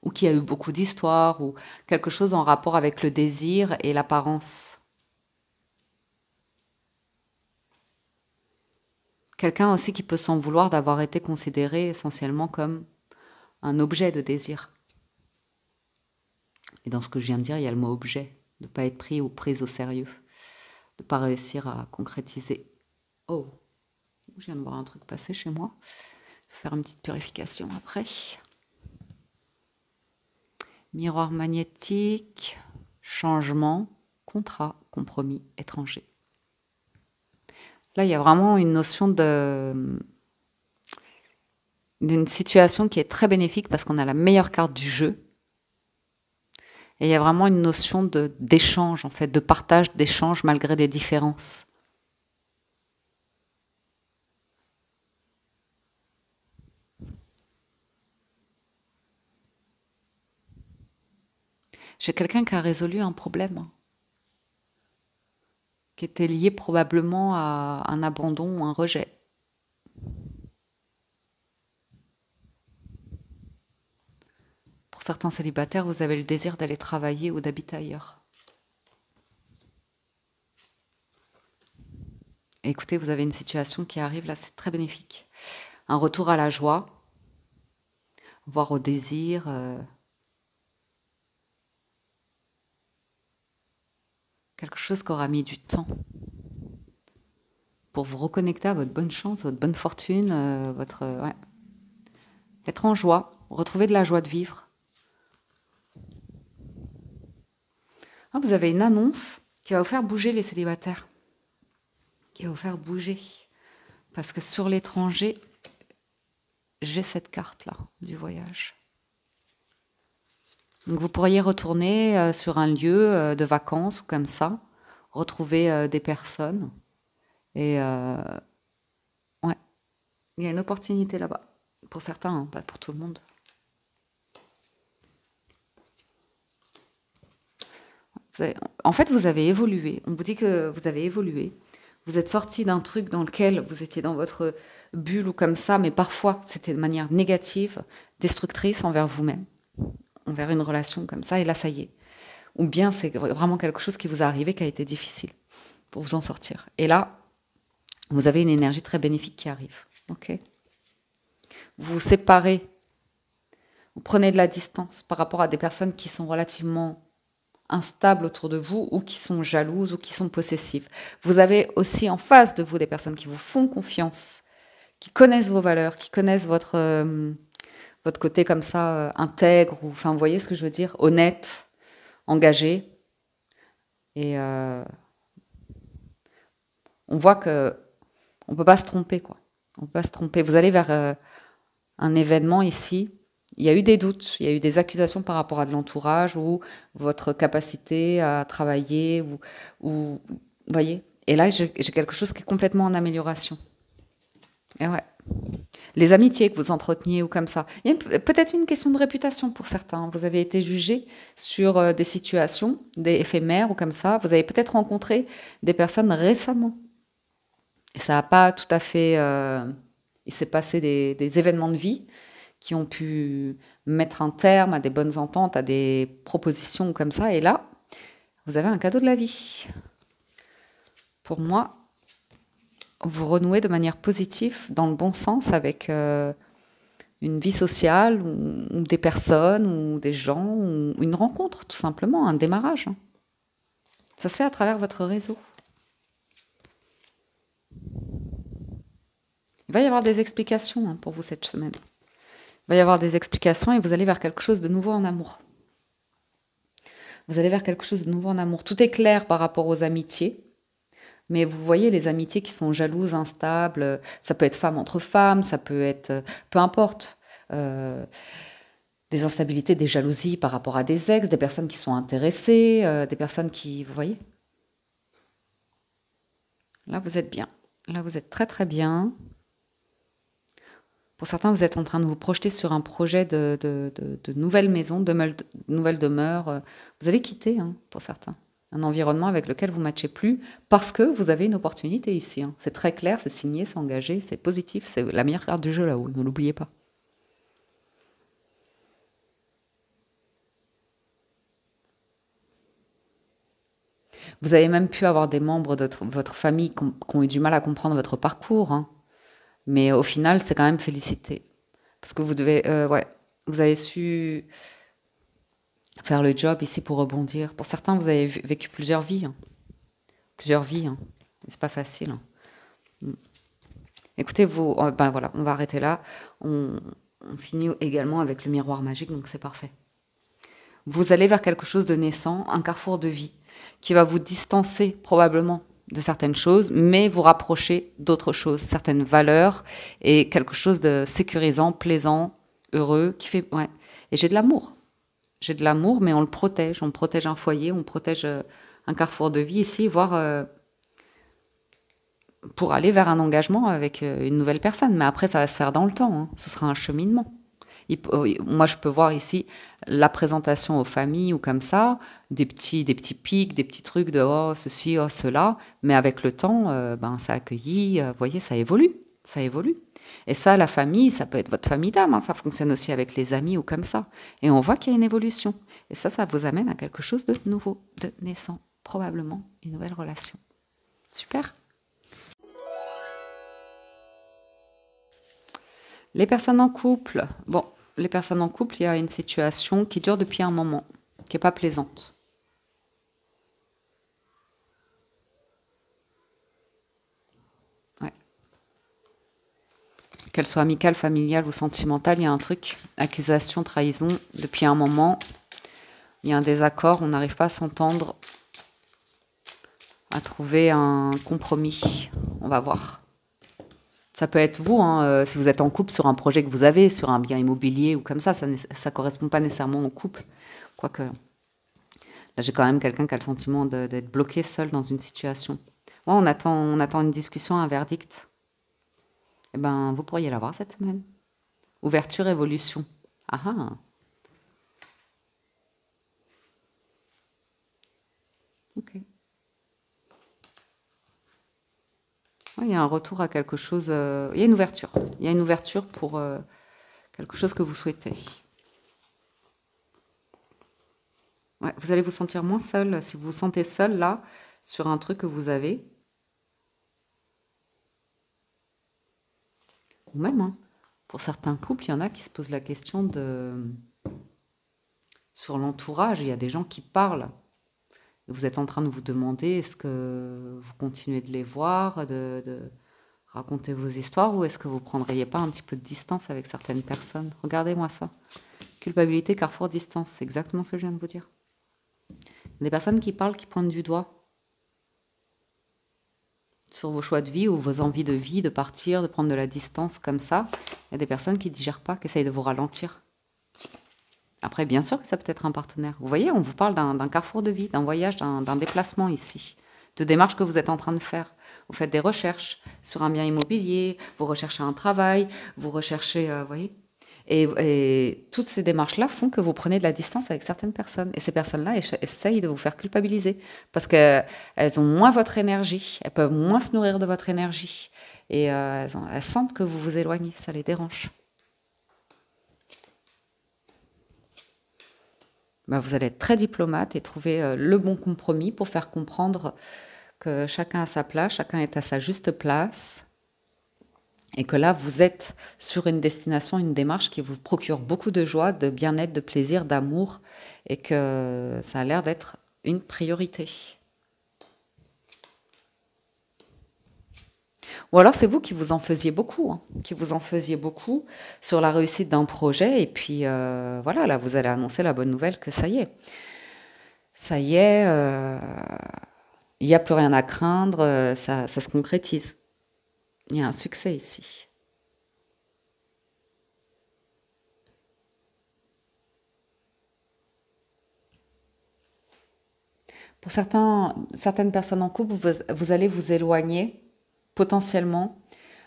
Ou qui a eu beaucoup d'histoires, ou quelque chose en rapport avec le désir et l'apparence. Quelqu'un aussi qui peut s'en vouloir d'avoir été considéré essentiellement comme un objet de désir. Et dans ce que je viens de dire, il y a le mot objet, de ne pas être pris ou prise au sérieux, de ne pas réussir à concrétiser. Oh, je viens de voir un truc passer chez moi. Je vais faire une petite purification après. Miroir magnétique, changement, contrat, compromis, étranger. Là, il y a vraiment une notion d'une situation qui est très bénéfique parce qu'on a la meilleure carte du jeu. Et il y a vraiment une notion d'échange, en fait, de partage, d'échange malgré des différences. J'ai quelqu'un qui a résolu un problème qui était lié probablement à un abandon ou un rejet. Pour certains célibataires, vous avez le désir d'aller travailler ou d'habiter ailleurs. Et écoutez, vous avez une situation qui arrive là, c'est très bénéfique. Un retour à la joie, voire au désir. Quelque chose qui aura mis du temps pour vous reconnecter à votre bonne chance, votre bonne fortune, être en joie, retrouver de la joie de vivre. Ah, vous avez une annonce qui va vous faire bouger les célibataires, qui va vous faire bouger. Parce que sur l'étranger, j'ai cette carte-là du voyage. Donc vous pourriez retourner sur un lieu de vacances ou comme ça, retrouver des personnes. Et ouais, il y a une opportunité là-bas. Pour certains, hein, pas pour tout le monde. En fait, vous avez évolué. On vous dit que vous avez évolué. Vous êtes sorti d'un truc dans lequel vous étiez dans votre bulle ou comme ça, mais parfois c'était de manière négative, destructrice envers vous-même. envers une relation comme ça, et là, ça y est. Ou bien c'est vraiment quelque chose qui vous est arrivé, qui a été difficile pour vous en sortir. Et là, vous avez une énergie très bénéfique qui arrive. Ok. Vous vous séparez, vous prenez de la distance par rapport à des personnes qui sont relativement instables autour de vous, ou qui sont jalouses, ou qui sont possessives. Vous avez aussi en face de vous des personnes qui vous font confiance, qui connaissent vos valeurs, qui connaissent votre côté comme ça, intègre, ou, enfin, vous voyez ce que je veux dire, honnête, engagé. Et on voit que on peut pas se tromper, quoi. On peut pas se tromper. Vous allez vers un événement ici. Il y a eu des doutes, il y a eu des accusations par rapport à de l'entourage, ou votre capacité à travailler, ou vous voyez. Et là, j'ai quelque chose qui est complètement en amélioration. Et ouais. Les amitiés que vous entreteniez ou comme ça. Il y a peut-être une question de réputation pour certains. Vous avez été jugé sur des situations, des éphémères ou comme ça. Vous avez peut-être rencontré des personnes récemment. Et ça n'a pas tout à fait... il s'est passé des événements de vie qui ont pu mettre un terme à des bonnes ententes, à des propositions comme ça. Et là, vous avez un cadeau de la vie. Pour moi, vous renouez de manière positive, dans le bon sens, avec une vie sociale, ou des personnes, ou des gens, ou une rencontre, tout simplement, un démarrage. Ça se fait à travers votre réseau. Il va y avoir des explications pour vous cette semaine. Il va y avoir des explications et vous allez vers quelque chose de nouveau en amour. Vous allez vers quelque chose de nouveau en amour. Tout est clair par rapport aux amitiés. Mais vous voyez, les amitiés qui sont jalouses, instables, ça peut être femme entre femmes, ça peut être, peu importe, des instabilités, des jalousies par rapport à des ex, des personnes qui sont intéressées, des personnes qui, vous voyez. Là, vous êtes bien. Là, vous êtes très très bien. Pour certains, vous êtes en train de vous projeter sur un projet de nouvelle maison, de nouvelle demeure. Vous allez quitter, pour certains, un environnement avec lequel vous ne matchez plus, parce que vous avez une opportunité ici. C'est très clair, c'est signé, c'est engagé, c'est positif, c'est la meilleure carte du jeu là-haut, ne l'oubliez pas. Vous avez même pu avoir des membres de votre famille qui ont eu du mal à comprendre votre parcours, mais au final, c'est quand même félicité. Parce que vous devez, ouais, vous avez su faire le job ici pour rebondir. Pour certains, vous avez vécu plusieurs vies. Plusieurs vies. C'est pas facile. Écoutez, vous, ben voilà, on va arrêter là. On finit également avec le miroir magique, donc c'est parfait. Vous allez vers quelque chose de naissant, un carrefour de vie, qui va vous distancer probablement de certaines choses, mais vous rapprocher d'autres choses, certaines valeurs, et quelque chose de sécurisant, plaisant, heureux, qui fait... Ouais. Et j'ai de l'amour. J'ai de l'amour, mais on le protège. On protège un foyer, on protège un carrefour de vie ici, voire pour aller vers un engagement avec une nouvelle personne. Mais après, ça va se faire dans le temps. Ce sera un cheminement. Moi, je peux voir ici la présentation aux familles ou comme ça, des petits pics, des petits trucs de oh, ceci, oh, cela. Mais avec le temps, ça accueillit. Vous voyez, ça évolue. Ça évolue. Et ça, la famille, ça peut être votre famille d'âme. Ça fonctionne aussi avec les amis ou comme ça. Et on voit qu'il y a une évolution. Et ça vous amène à quelque chose de nouveau, de naissant. Probablement une nouvelle relation. Super. Les personnes en couple. Bon, les personnes en couple, il y a une situation qui dure depuis un moment, qui n'est pas plaisante. Ouais. Qu'elle soit amicale, familiale ou sentimentale, il y a un truc, accusation, trahison, depuis un moment. Il y a un désaccord, on n'arrive pas à s'entendre, à trouver un compromis. On va voir. Ça peut être vous, si vous êtes en couple sur un projet que vous avez, sur un bien immobilier ou comme ça ne correspond pas nécessairement au couple. Quoique, là j'ai quand même quelqu'un qui a le sentiment d'être bloqué seul dans une situation. Ouais, on attend une discussion, un verdict. Eh ben, vous pourriez l'avoir cette semaine. Ouverture, évolution. Ah ah. Ok. Ouais, il y a un retour à quelque chose. Il y a une ouverture. Il y a une ouverture pour quelque chose que vous souhaitez. Ouais, vous allez vous sentir moins seul si vous vous sentez seul là sur un truc que vous avez. Ou même, hein, pour certains couples, il y en a qui se posent la question de... Sur l'entourage, il y a des gens qui parlent. Et vous êtes en train de vous demander, est-ce que vous continuez de les voir, de raconter vos histoires, ou est-ce que vous prendriez pas un petit peu de distance avec certaines personnes? Regardez-moi ça. Culpabilité, carrefour, distance. C'est exactement ce que je viens de vous dire. Des personnes qui parlent, qui pointent du doigt sur vos choix de vie ou vos envies de vie, de partir, de prendre de la distance comme ça. Il y a des personnes qui ne digèrent pas, qui essayent de vous ralentir. Après, bien sûr que ça peut être un partenaire. Vous voyez, on vous parle d'un carrefour de vie, d'un voyage, d'un déplacement ici, de démarches que vous êtes en train de faire. Vous faites des recherches sur un bien immobilier, vous recherchez un travail, vous recherchez, vous voyez. Et toutes ces démarches-là font que vous prenez de la distance avec certaines personnes. Et ces personnes-là essayent de vous faire culpabiliser parce qu'elles ont moins votre énergie, elles peuvent moins se nourrir de votre énergie. Et elles sentent que vous vous éloignez, ça les dérange. Ben, vous allez être très diplomate et trouver le bon compromis pour faire comprendre que chacun a sa place, chacun est à sa juste place. Et que là, vous êtes sur une destination, une démarche qui vous procure beaucoup de joie, de bien-être, de plaisir, d'amour, et que ça a l'air d'être une priorité. Ou alors c'est vous qui vous en faisiez beaucoup, hein, qui vous en faisiez beaucoup sur la réussite d'un projet, et puis voilà, là vous allez annoncer la bonne nouvelle que ça y est, il n'y a plus rien à craindre, ça se concrétise. Il y a un succès ici. Pour certaines personnes en couple, vous allez vous éloigner potentiellement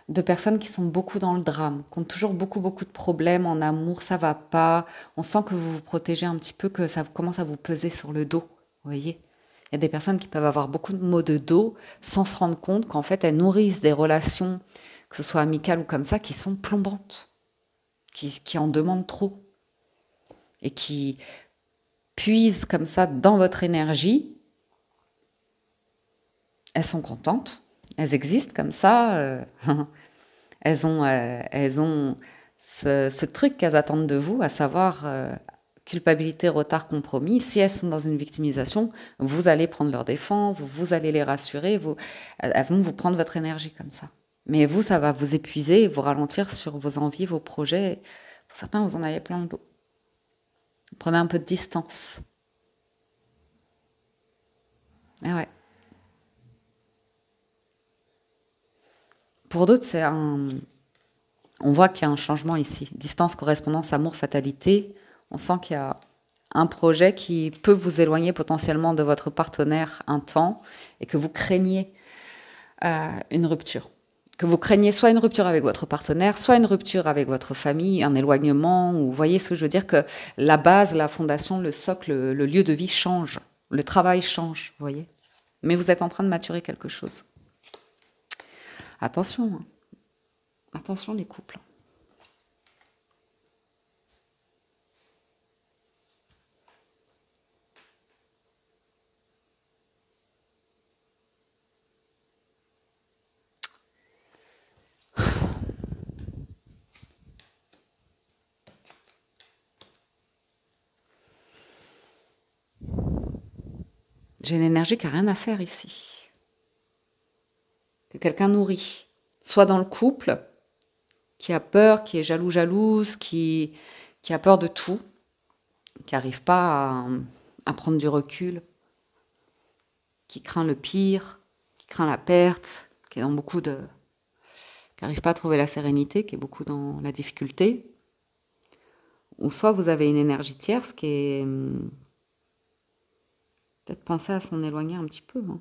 de personnes qui sont beaucoup dans le drame, qui ont toujours beaucoup de problèmes en amour, ça va pas. On sent que vous vous protégez un petit peu, que ça commence à vous peser sur le dos, vous voyez. Il y a des personnes qui peuvent avoir beaucoup de maux de dos sans se rendre compte qu'en fait elles nourrissent des relations, que ce soit amicales ou comme ça, qui sont plombantes, qui en demandent trop et qui puisent comme ça dans votre énergie. Elles sont contentes, elles existent comme ça, elles ont ce truc qu'elles attendent de vous, à savoir culpabilité, retard, compromis. Si elles sont dans une victimisation, vous allez prendre leur défense, vous allez les rassurer, elles vont vous prendre votre énergie comme ça. Mais vous, ça va vous épuiser et vous ralentir sur vos envies, vos projets. Pour certains, vous en avez plein le dos. Prenez un peu de distance. Et ouais. Pour d'autres, on voit qu'il y a un changement ici. Distance, correspondance, amour, fatalité. On sent qu'il y a un projet qui peut vous éloigner potentiellement de votre partenaire un temps et que vous craignez une rupture. Que vous craignez soit une rupture avec votre partenaire, soit une rupture avec votre famille, un éloignement. Ou vous voyez ce que je veux dire, que la base, la fondation, le socle, le lieu de vie change. Le travail change, vous voyez. Mais vous êtes en train de maturer quelque chose. Attention, hein. Attention les couples. J'ai une énergie qui n'a rien à faire ici. Que quelqu'un nourrit. Soit dans le couple, qui a peur, qui est jaloux, jalouse, qui a peur de tout, qui n'arrive pas à prendre du recul, qui craint le pire, qui craint la perte, qui est dans beaucoup de... qui n'arrive pas à trouver la sérénité, qui est beaucoup dans la difficulté. Ou soit vous avez une énergie tierce qui est... peut-être penser à s'en éloigner un petit peu. Hein.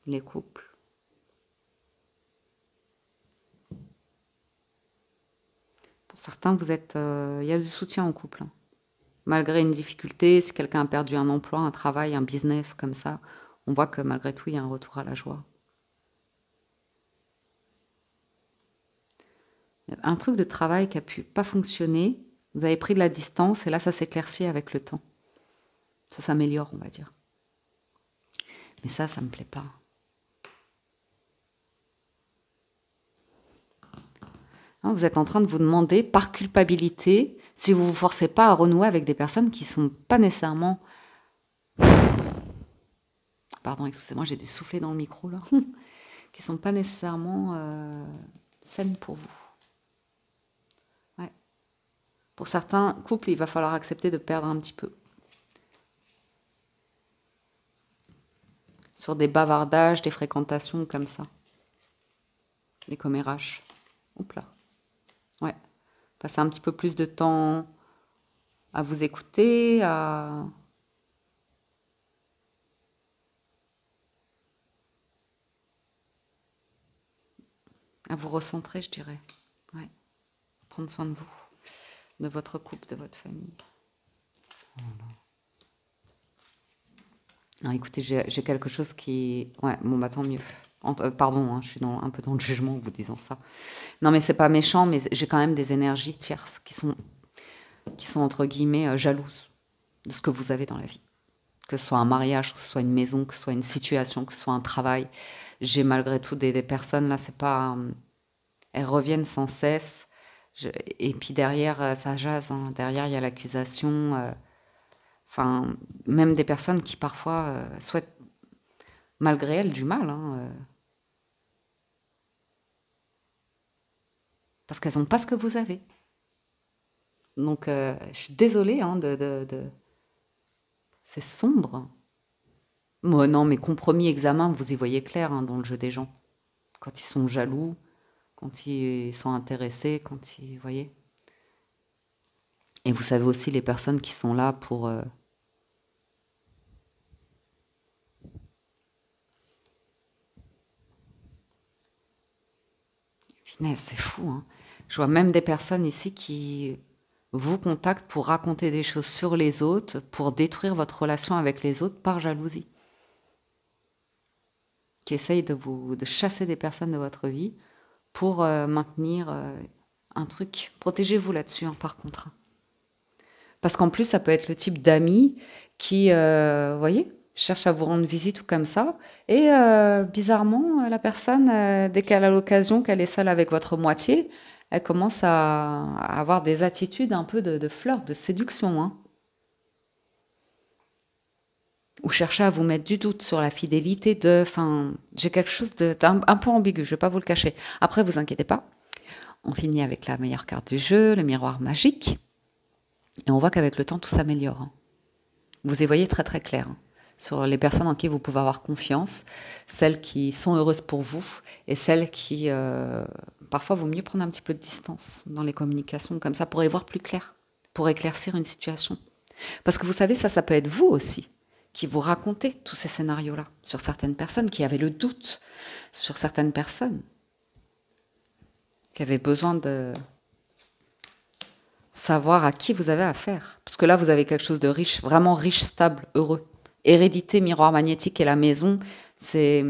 Les couples. Pour certains, vous êtes... il y a du soutien au couple. Hein. Malgré une difficulté, si quelqu'un a perdu un emploi, un travail, un business comme ça, on voit que malgré tout, il y a un retour à la joie. Il y a un truc de travail qui a pu pas fonctionner, Vous avez pris de la distance et là, ça s'éclaircit avec le temps. Ça s'améliore, on va dire. Mais ça me plaît pas. Hein, vous êtes en train de vous demander, par culpabilité, si vous ne vous forcez pas à renouer avec des personnes qui ne sont pas nécessairement... Pardon, excusez-moi, j'ai dû souffler dans le micro, là. Qui ne sont pas nécessairement saines pour vous. Ouais. Pour certains couples, il va falloir accepter de perdre un petit peu. Sur des bavardages, des fréquentations comme ça. Des commérages. Oups là. Ouais. Passer un petit peu plus de temps à vous écouter, à vous recentrer, je dirais. Ouais. Prendre soin de vous, de votre couple, de votre famille. Non, écoutez, j'ai quelque chose qui... Ouais, bon, bah tant mieux. Pardon, hein, je suis un peu dans le jugement en vous disant ça. Non, mais c'est pas méchant, mais j'ai quand même des énergies tierces qui sont entre guillemets, jalouses de ce que vous avez dans la vie. Que ce soit un mariage, que ce soit une maison, que ce soit une situation, que ce soit un travail. J'ai malgré tout des personnes, là, c'est pas... elles reviennent sans cesse. Et puis derrière, ça jase. Hein. Derrière, il y a l'accusation. Enfin, même des personnes qui parfois souhaitent, malgré elles, du mal. Hein, parce qu'elles n'ont pas ce que vous avez. Donc, je suis désolée hein, C'est sombre. Moi, non, mais compromis, examen, vous y voyez clair hein, dans le jeu des gens. Quand ils sont jaloux, quand ils sont intéressés, quand ils... Vous voyez. Et vous savez aussi les personnes qui sont là pour... Punaise, c'est fou. Hein. Je vois même des personnes ici qui vous contactent pour raconter des choses sur les autres, pour détruire votre relation avec les autres par jalousie. Qui essayent de chasser des personnes de votre vie pour maintenir un truc. Protégez-vous là-dessus, hein, par contre. Parce qu'en plus, ça peut être le type d'amis qui, vous voyez, cherche à vous rendre visite ou comme ça. Et bizarrement, la personne, dès qu'elle a l'occasion, qu'elle est seule avec votre moitié, elle commence à avoir des attitudes un peu de flirt, de séduction. Hein. Ou chercher à vous mettre du doute sur la fidélité de... Enfin, j'ai quelque chose d'un un peu ambigu, je ne vais pas vous le cacher. Après, vous inquiétez pas. On finit avec la meilleure carte du jeu, le miroir magique. Et on voit qu'avec le temps, tout s'améliore. Hein. Vous y voyez très très clair. Hein, sur les personnes en qui vous pouvez avoir confiance, celles qui sont heureuses pour vous et celles qui... parfois, vaut mieux prendre un petit peu de distance dans les communications, comme ça, pour y voir plus clair, pour éclaircir une situation. Parce que vous savez, ça peut être vous aussi, qui vous racontez tous ces scénarios-là, sur certaines personnes qui avaient le doute, sur certaines personnes qui avaient besoin de savoir à qui vous avez affaire. Parce que là, vous avez quelque chose de riche, vraiment riche, stable, heureux. Hérédité, miroir magnétique et la maison, c'est...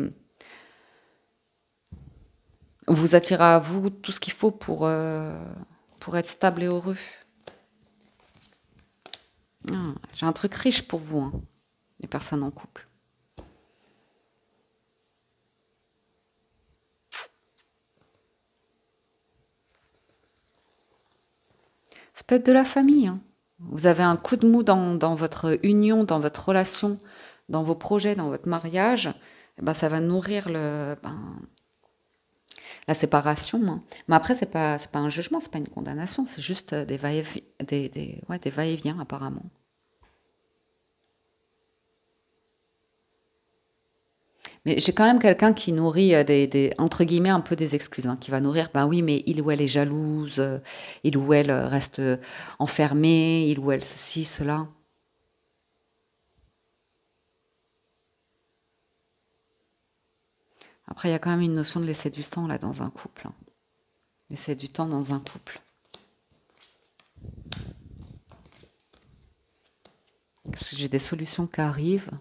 Vous attirez à vous tout ce qu'il faut pour être stable et heureux. Ah, j'ai un truc riche pour vous, hein, les personnes en couple. Ça peut être de la famille. Hein. Vous avez un coup de mou dans votre union, dans votre relation, dans vos projets, dans votre mariage. Et ben, ça va nourrir la séparation. Hein. Mais après, c'est pas un jugement, c'est pas une condamnation. C'est juste des va-et-vient apparemment. Mais j'ai quand même quelqu'un qui nourrit entre guillemets un peu des excuses, hein, qui va nourrir, ben oui, mais il ou elle est jalouse, il ou elle reste enfermé, il ou elle ceci, cela. Après, il y a quand même une notion de laisser du temps là dans un couple. Hein. Laisser du temps dans un couple. Si j'ai des solutions qui arrivent.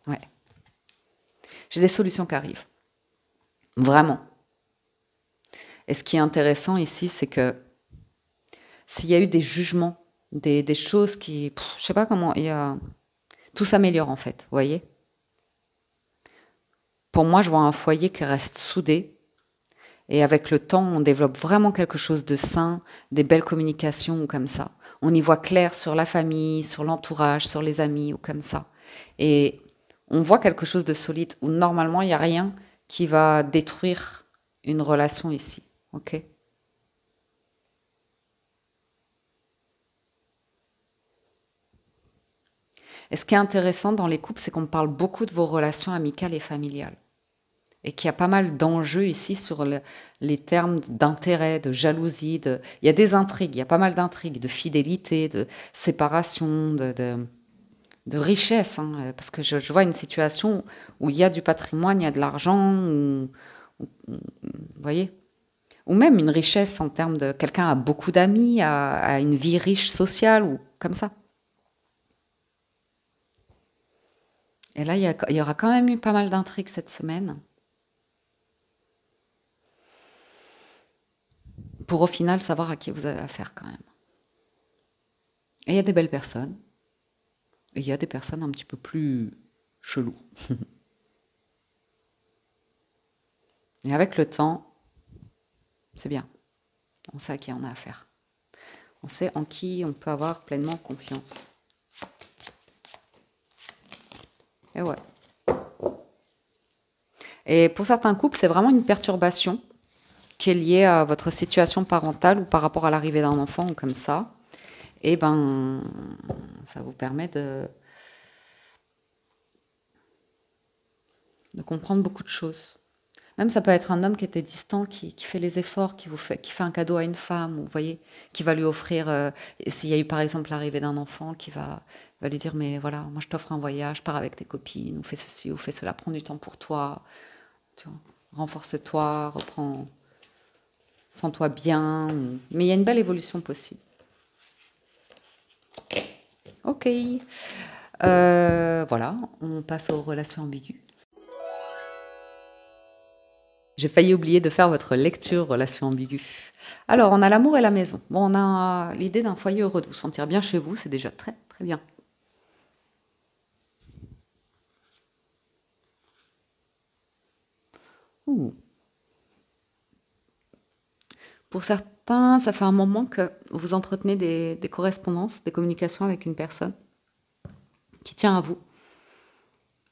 Ouais. J'ai des solutions qui arrivent. Vraiment. Et ce qui est intéressant ici, c'est que s'il y a eu des jugements, des choses qui... je sais pas comment... tout s'améliore en fait, vous voyez. Pour moi, je vois un foyer qui reste soudé. Et avec le temps, on développe vraiment quelque chose de sain, des belles communications ou comme ça. On y voit clair sur la famille, sur l'entourage, sur les amis ou comme ça. Et on voit quelque chose de solide où normalement, il n'y a rien qui va détruire une relation ici. Ok? Et ce qui est intéressant dans les couples, c'est qu'on parle beaucoup de vos relations amicales et familiales. Et qu'il y a pas mal d'enjeux ici sur les termes d'intérêt, de jalousie. Il y a des intrigues, il y a pas mal d'intrigues, de fidélité, de séparation, de richesse. Hein, parce que je vois une situation où il y a du patrimoine, il y a de l'argent, vous voyez. Ou même une richesse en termes de quelqu'un a beaucoup d'amis, a une vie riche sociale, ou comme ça. Et là, il y aura quand même eu pas mal d'intrigues cette semaine. Pour au final savoir à qui vous avez affaire quand même. Et il y a des belles personnes. Et il y a des personnes un petit peu plus cheloues. Et avec le temps, c'est bien. On sait à qui on a affaire. On sait en qui on peut avoir pleinement confiance. Et ouais. Et pour certains couples, c'est vraiment une perturbation qui est liée à votre situation parentale ou par rapport à l'arrivée d'un enfant ou comme ça. Et ben, ça vous permet de comprendre beaucoup de choses. Même ça peut être un homme qui était distant, qui fait les efforts, qui fait un cadeau à une femme, vous voyez, qui va lui offrir, s'il y a eu par exemple l'arrivée d'un enfant, qui va lui dire, mais voilà, moi je t'offre un voyage, pars avec tes copines, ou fais ceci, ou fais cela, prends du temps pour toi, tu vois, renforce-toi, reprends, sens-toi bien. Mais il y a une belle évolution possible. Ok. Voilà, on passe aux relations ambiguës. J'ai failli oublier de faire votre lecture relation ambiguë. Alors, on a l'amour et la maison. Bon, on a l'idée d'un foyer heureux, de vous sentir bien chez vous, c'est déjà très très bien. Ouh. Pour certains, ça fait un moment que vous entretenez des correspondances, des communications avec une personne qui tient à vous.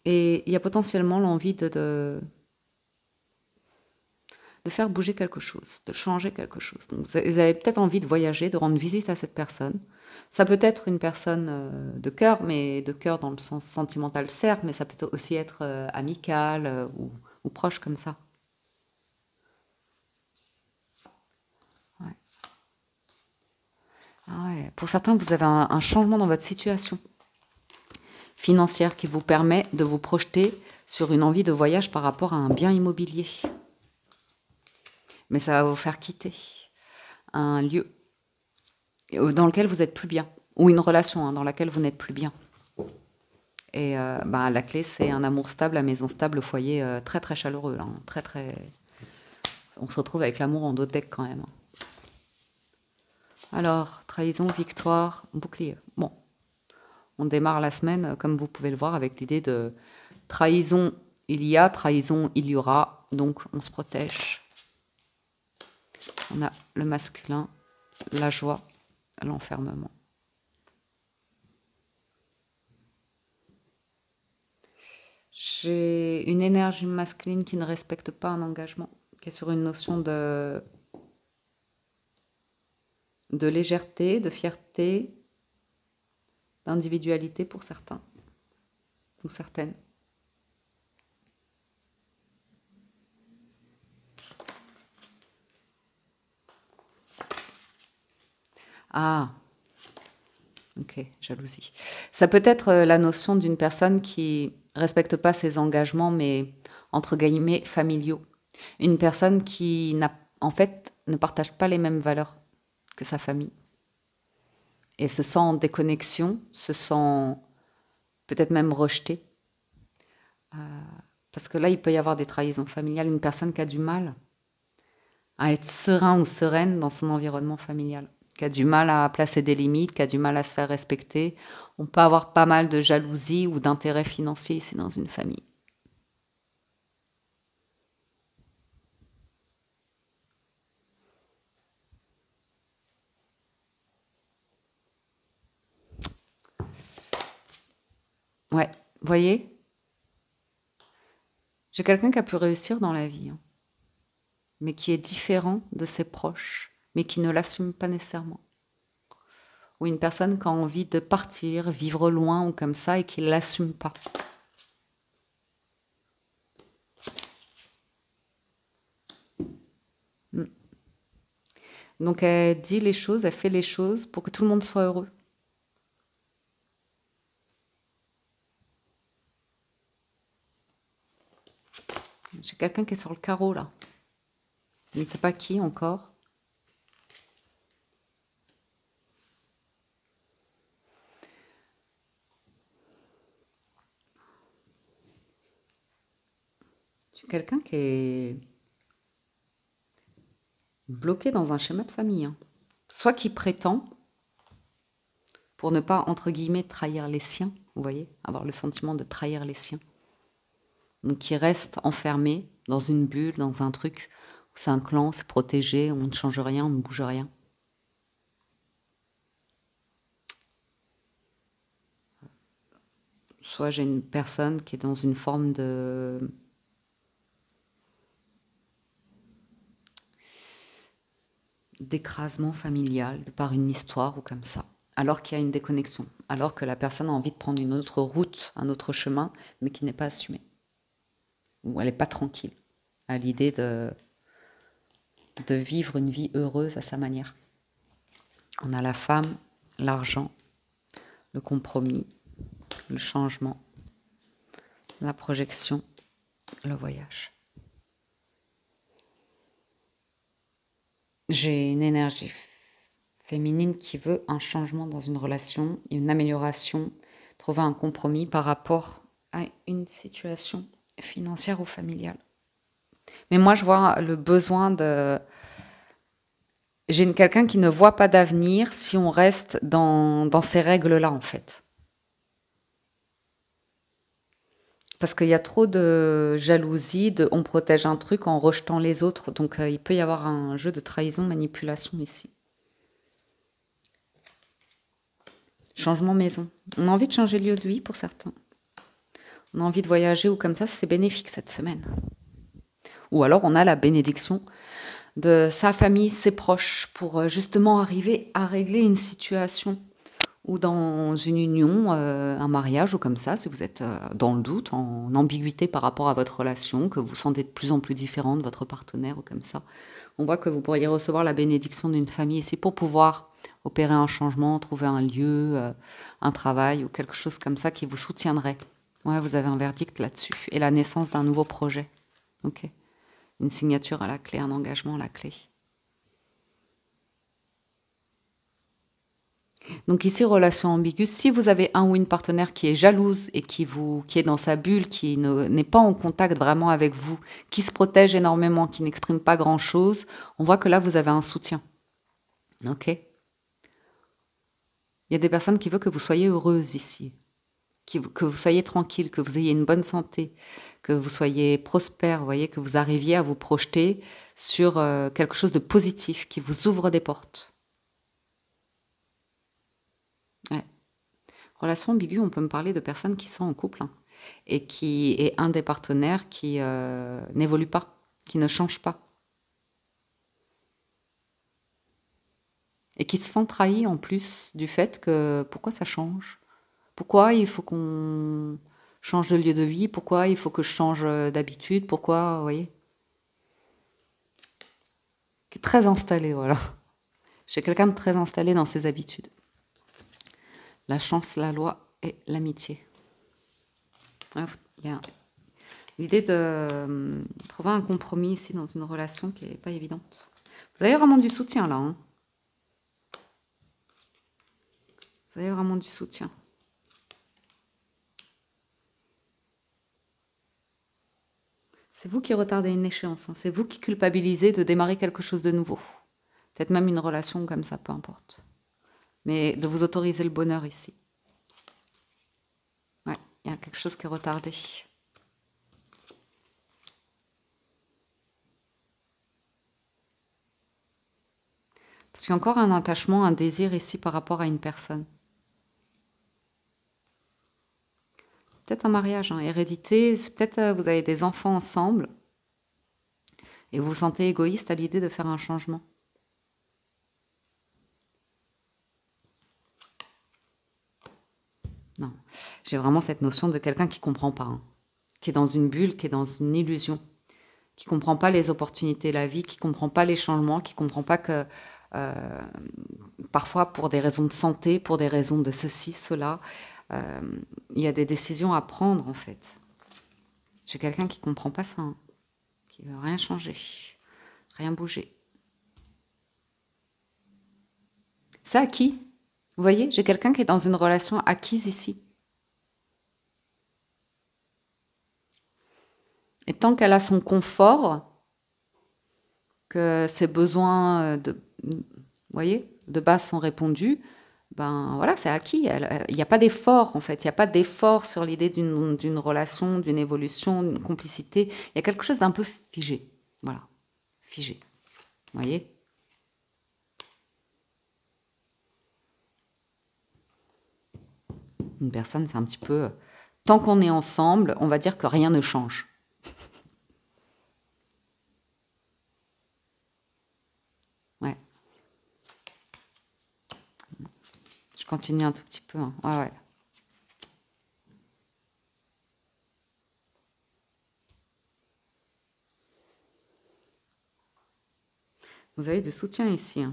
Et il y a potentiellement l'envie de faire bouger quelque chose, de changer quelque chose. Donc, vous avez peut-être envie de voyager, de rendre visite à cette personne. Ça peut être une personne de cœur, mais de cœur dans le sens sentimental, certes, mais ça peut aussi être amical ou proche comme ça. Ouais. Ah ouais. Pour certains, vous avez un changement dans votre situation financière qui vous permet de vous projeter sur une envie de voyage par rapport à un bien immobilier. Mais ça va vous faire quitter un lieu dans lequel vous n'êtes plus bien, ou une relation dans laquelle vous n'êtes plus bien. Et la clé, c'est un amour stable, la maison stable, le foyer très très chaleureux. Là, hein, très très... On se retrouve avec l'amour en dos de deck quand même. Alors, trahison, victoire, bouclier. Bon, on démarre la semaine, comme vous pouvez le voir, avec l'idée de trahison, il y a, trahison, il y aura. Donc, on se protège. On a le masculin, la joie, l'enfermement. J'ai une énergie masculine qui ne respecte pas un engagement, qui est sur une notion de légèreté, de fierté, d'individualité pour certains ou certaines. Ah, ok, jalousie. Ça peut être la notion d'une personne qui respecte pas ses engagements, mais entre guillemets familiaux. Une personne qui en fait ne partage pas les mêmes valeurs que sa famille et se sent en déconnexion, se sent peut-être même rejetée. Parce que là, il peut y avoir des trahisons familiales. Une personne qui a du mal à être serein ou sereine dans son environnement familial, qui a du mal à placer des limites, qui a du mal à se faire respecter. On peut avoir pas mal de jalousie ou d'intérêt financier ici dans une famille. Ouais, vous voyez, j'ai quelqu'un qui a pu réussir dans la vie, hein, mais qui est différent de ses proches, mais qui ne l'assume pas nécessairement. Ou une personne qui a envie de partir, vivre loin ou comme ça, et qui ne l'assume pas. Mm. Donc elle dit les choses, elle fait les choses pour que tout le monde soit heureux. J'ai quelqu'un qui est sur le carreau là. Je ne sais pas qui encore. J'ai quelqu'un qui est bloqué dans un schéma de famille, hein. Soit qui prétend, pour ne pas, entre guillemets, trahir les siens, vous voyez, avoir le sentiment de trahir les siens. Donc qui reste enfermé dans une bulle, dans un truc où c'est un clan, c'est protégé, on ne change rien, on ne bouge rien. Soit j'ai une personne qui est dans une forme de d'écrasement familial de par une histoire ou comme ça, alors qu'il y a une déconnexion, alors que la personne a envie de prendre une autre route, un autre chemin, mais qui n'est pas assumé, ou elle n'est pas tranquille à l'idée de vivre une vie heureuse à sa manière. On a la femme, l'argent, le compromis, le changement, la projection, le voyage. J'ai une énergie féminine qui veut un changement dans une relation, une amélioration, trouver un compromis par rapport à une situation financière ou familiale. Mais moi, je vois le besoin de... J'ai quelqu'un qui ne voit pas d'avenir si on reste dans ces règles-là, en fait. Parce qu'il y a trop de jalousie, de on protège un truc en rejetant les autres. Donc, il peut y avoir un jeu de trahison, manipulation ici. Changement maison. On a envie de changer de lieu de vie pour certains. On a envie de voyager ou comme ça, c'est bénéfique cette semaine. Ou alors on a la bénédiction de sa famille, ses proches, pour justement arriver à régler une situation ou dans une union, un mariage ou comme ça, si vous êtes dans le doute, en ambiguïté par rapport à votre relation, que vous sentez de plus en plus différent de votre partenaire ou comme ça. On voit que vous pourriez recevoir la bénédiction d'une famille ici pour pouvoir opérer un changement, trouver un lieu, un travail ou quelque chose comme ça qui vous soutiendrait. Ouais, vous avez un verdict là-dessus. Et la naissance d'un nouveau projet. Ok. Une signature à la clé, un engagement à la clé. Donc ici, relation ambiguë. Si vous avez un ou une partenaire qui est jalouse et qui est dans sa bulle, qui n'est pas en contact vraiment avec vous, qui se protège énormément, qui n'exprime pas grand-chose, on voit que là, vous avez un soutien. Ok. Il y a des personnes qui veulent que vous soyez heureuse ici, que vous soyez tranquille, que vous ayez une bonne santé, que vous soyez prospère, vous voyez, que vous arriviez à vous projeter sur quelque chose de positif, qui vous ouvre des portes. Ouais. Relation ambiguë, on peut me parler de personnes qui sont en couple, hein, et qui est un des partenaires qui n'évolue pas, qui ne change pas. Et qui se sent trahi en plus du fait que pourquoi ça change? Pourquoi il faut qu'on change de lieu de vie? Pourquoi il faut que je change d'habitude? Pourquoi, vous voyez? Qui est très installé, voilà. J'ai quelqu'un de très installé dans ses habitudes. La chance, la loi et l'amitié. Ouais, il y a l'idée de trouver un compromis ici dans une relation qui n'est pas évidente. Vous avez vraiment du soutien là, hein. Vous avez vraiment du soutien. C'est vous qui retardez une échéance, hein. C'est vous qui culpabilisez de démarrer quelque chose de nouveau. Peut-être même une relation comme ça, peu importe. Mais de vous autoriser le bonheur ici. Ouais, il y a quelque chose qui est retardé. Parce qu'il y a encore un attachement, un désir ici par rapport à une personne. Peut-être un mariage, hein, hérédité, peut-être vous avez des enfants ensemble et vous vous sentez égoïste à l'idée de faire un changement. Non, j'ai vraiment cette notion de quelqu'un qui ne comprend pas, hein, qui est dans une bulle, qui est dans une illusion, qui ne comprend pas les opportunités de la vie, qui ne comprend pas les changements, qui ne comprend pas que parfois pour des raisons de santé, pour des raisons de ceci, cela, il y a des décisions à prendre en fait. J'ai quelqu'un qui ne comprend pas ça, hein, qui ne veut rien changer, rien bouger. C'est acquis. Vous voyez, j'ai quelqu'un qui est dans une relation acquise ici. Et tant qu'elle a son confort, que ses besoins vous voyez, de base sont répondus, ben voilà, c'est acquis. Il n'y a pas d'effort en fait, il n'y a pas d'effort sur l'idée d'une relation, d'une évolution, d'une complicité. Il y a quelque chose d'un peu figé, voilà, figé. Vous voyez ? Une personne, c'est un petit peu... Tant qu'on est ensemble, on va dire que rien ne change. Ouais. Je continue un tout petit peu. Hein. Ouais, ouais. Vous avez du soutien ici. Hein.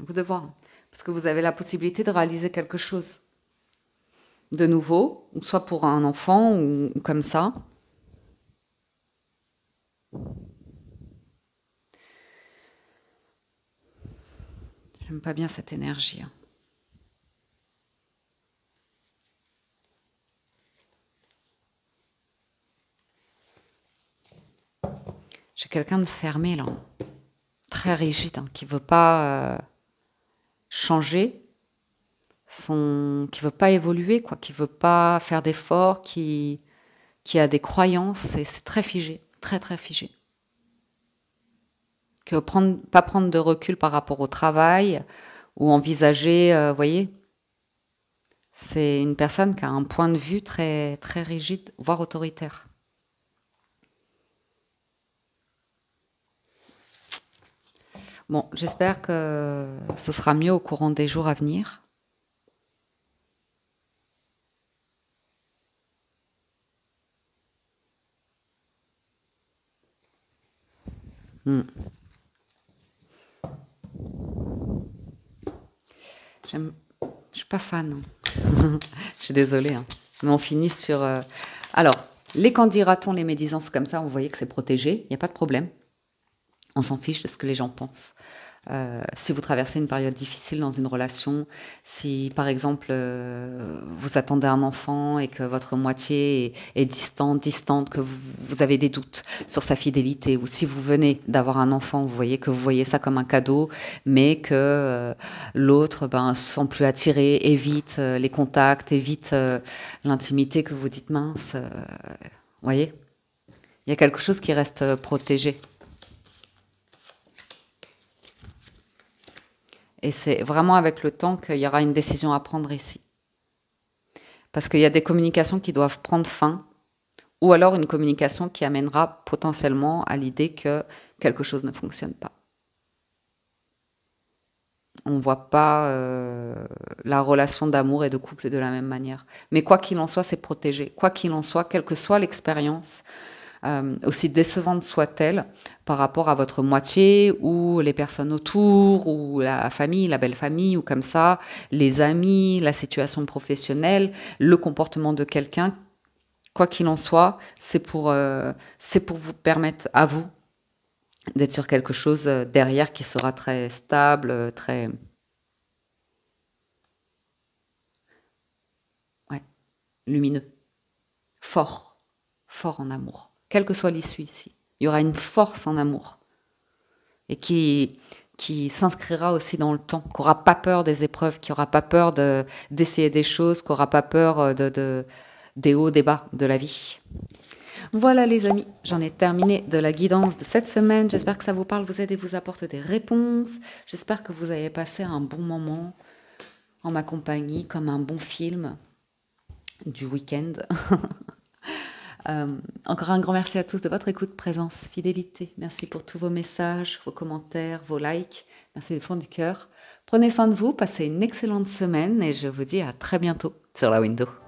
Vous devez voir. Parce que vous avez la possibilité de réaliser quelque chose de nouveau, ou soit pour un enfant, ou comme ça. J'aime pas bien cette énergie. Hein. J'ai quelqu'un de fermé là, très rigide, hein, qui veut pas changer, qui veut pas évoluer, quoi, qui veut pas faire d'efforts, qui a des croyances, et c'est très figé, très très figé. Qui veut pas prendre de recul par rapport au travail, ou envisager, vous voyez, c'est une personne qui a un point de vue très, très rigide, voire autoritaire. Bon, j'espère que ce sera mieux au courant des jours à venir. Je suis pas fan. Hein. Je suis désolée. Hein. Mais on finit sur... Alors, les qu'en les médisances comme ça, vous voyez que c'est protégé, il n'y a pas de problème. On s'en fiche de ce que les gens pensent. Si vous traversez une période difficile dans une relation, si par exemple vous attendez un enfant et que votre moitié est distante, que vous avez des doutes sur sa fidélité, ou si vous venez d'avoir un enfant, vous voyez que vous voyez ça comme un cadeau, mais que l'autre se sent plus attiré, évite les contacts, évite l'intimité, que vous dites mince, vous voyez, il y a quelque chose qui reste protégé. Et c'est vraiment avec le temps qu'il y aura une décision à prendre ici. Parce qu'il y a des communications qui doivent prendre fin, ou alors une communication qui amènera potentiellement à l'idée que quelque chose ne fonctionne pas. On ne voit pas la relation d'amour et de couple de la même manière. Mais quoi qu'il en soit, c'est protégé. Quoi qu'il en soit, quelle que soit l'expérience, aussi décevante soit-elle par rapport à votre moitié ou les personnes autour ou la famille, la belle famille ou comme ça, les amis, la situation professionnelle, le comportement de quelqu'un, quoi qu'il en soit, c'est pour vous permettre à vous d'être sur quelque chose derrière qui sera très stable, très... lumineux, fort, fort en amour, quelle que soit l'issue ici. Il y aura une force en amour et qui s'inscrira aussi dans le temps, qui n'aura pas peur des épreuves, qui n'aura pas peur d'essayer des choses, qui n'aura pas peur des hauts, des bas de la vie. Voilà les amis, j'en ai terminé de la guidance de cette semaine. J'espère que ça vous parle, vous aide et vous apporte des réponses. J'espère que vous avez passé un bon moment en ma compagnie, comme un bon film du week-end. Encore un grand merci à tous de votre écoute, présence, fidélité. Merci pour tous vos messages, vos commentaires, vos likes. Merci du fond du cœur. Prenez soin de vous, passez une excellente semaine et je vous dis à très bientôt sur la window.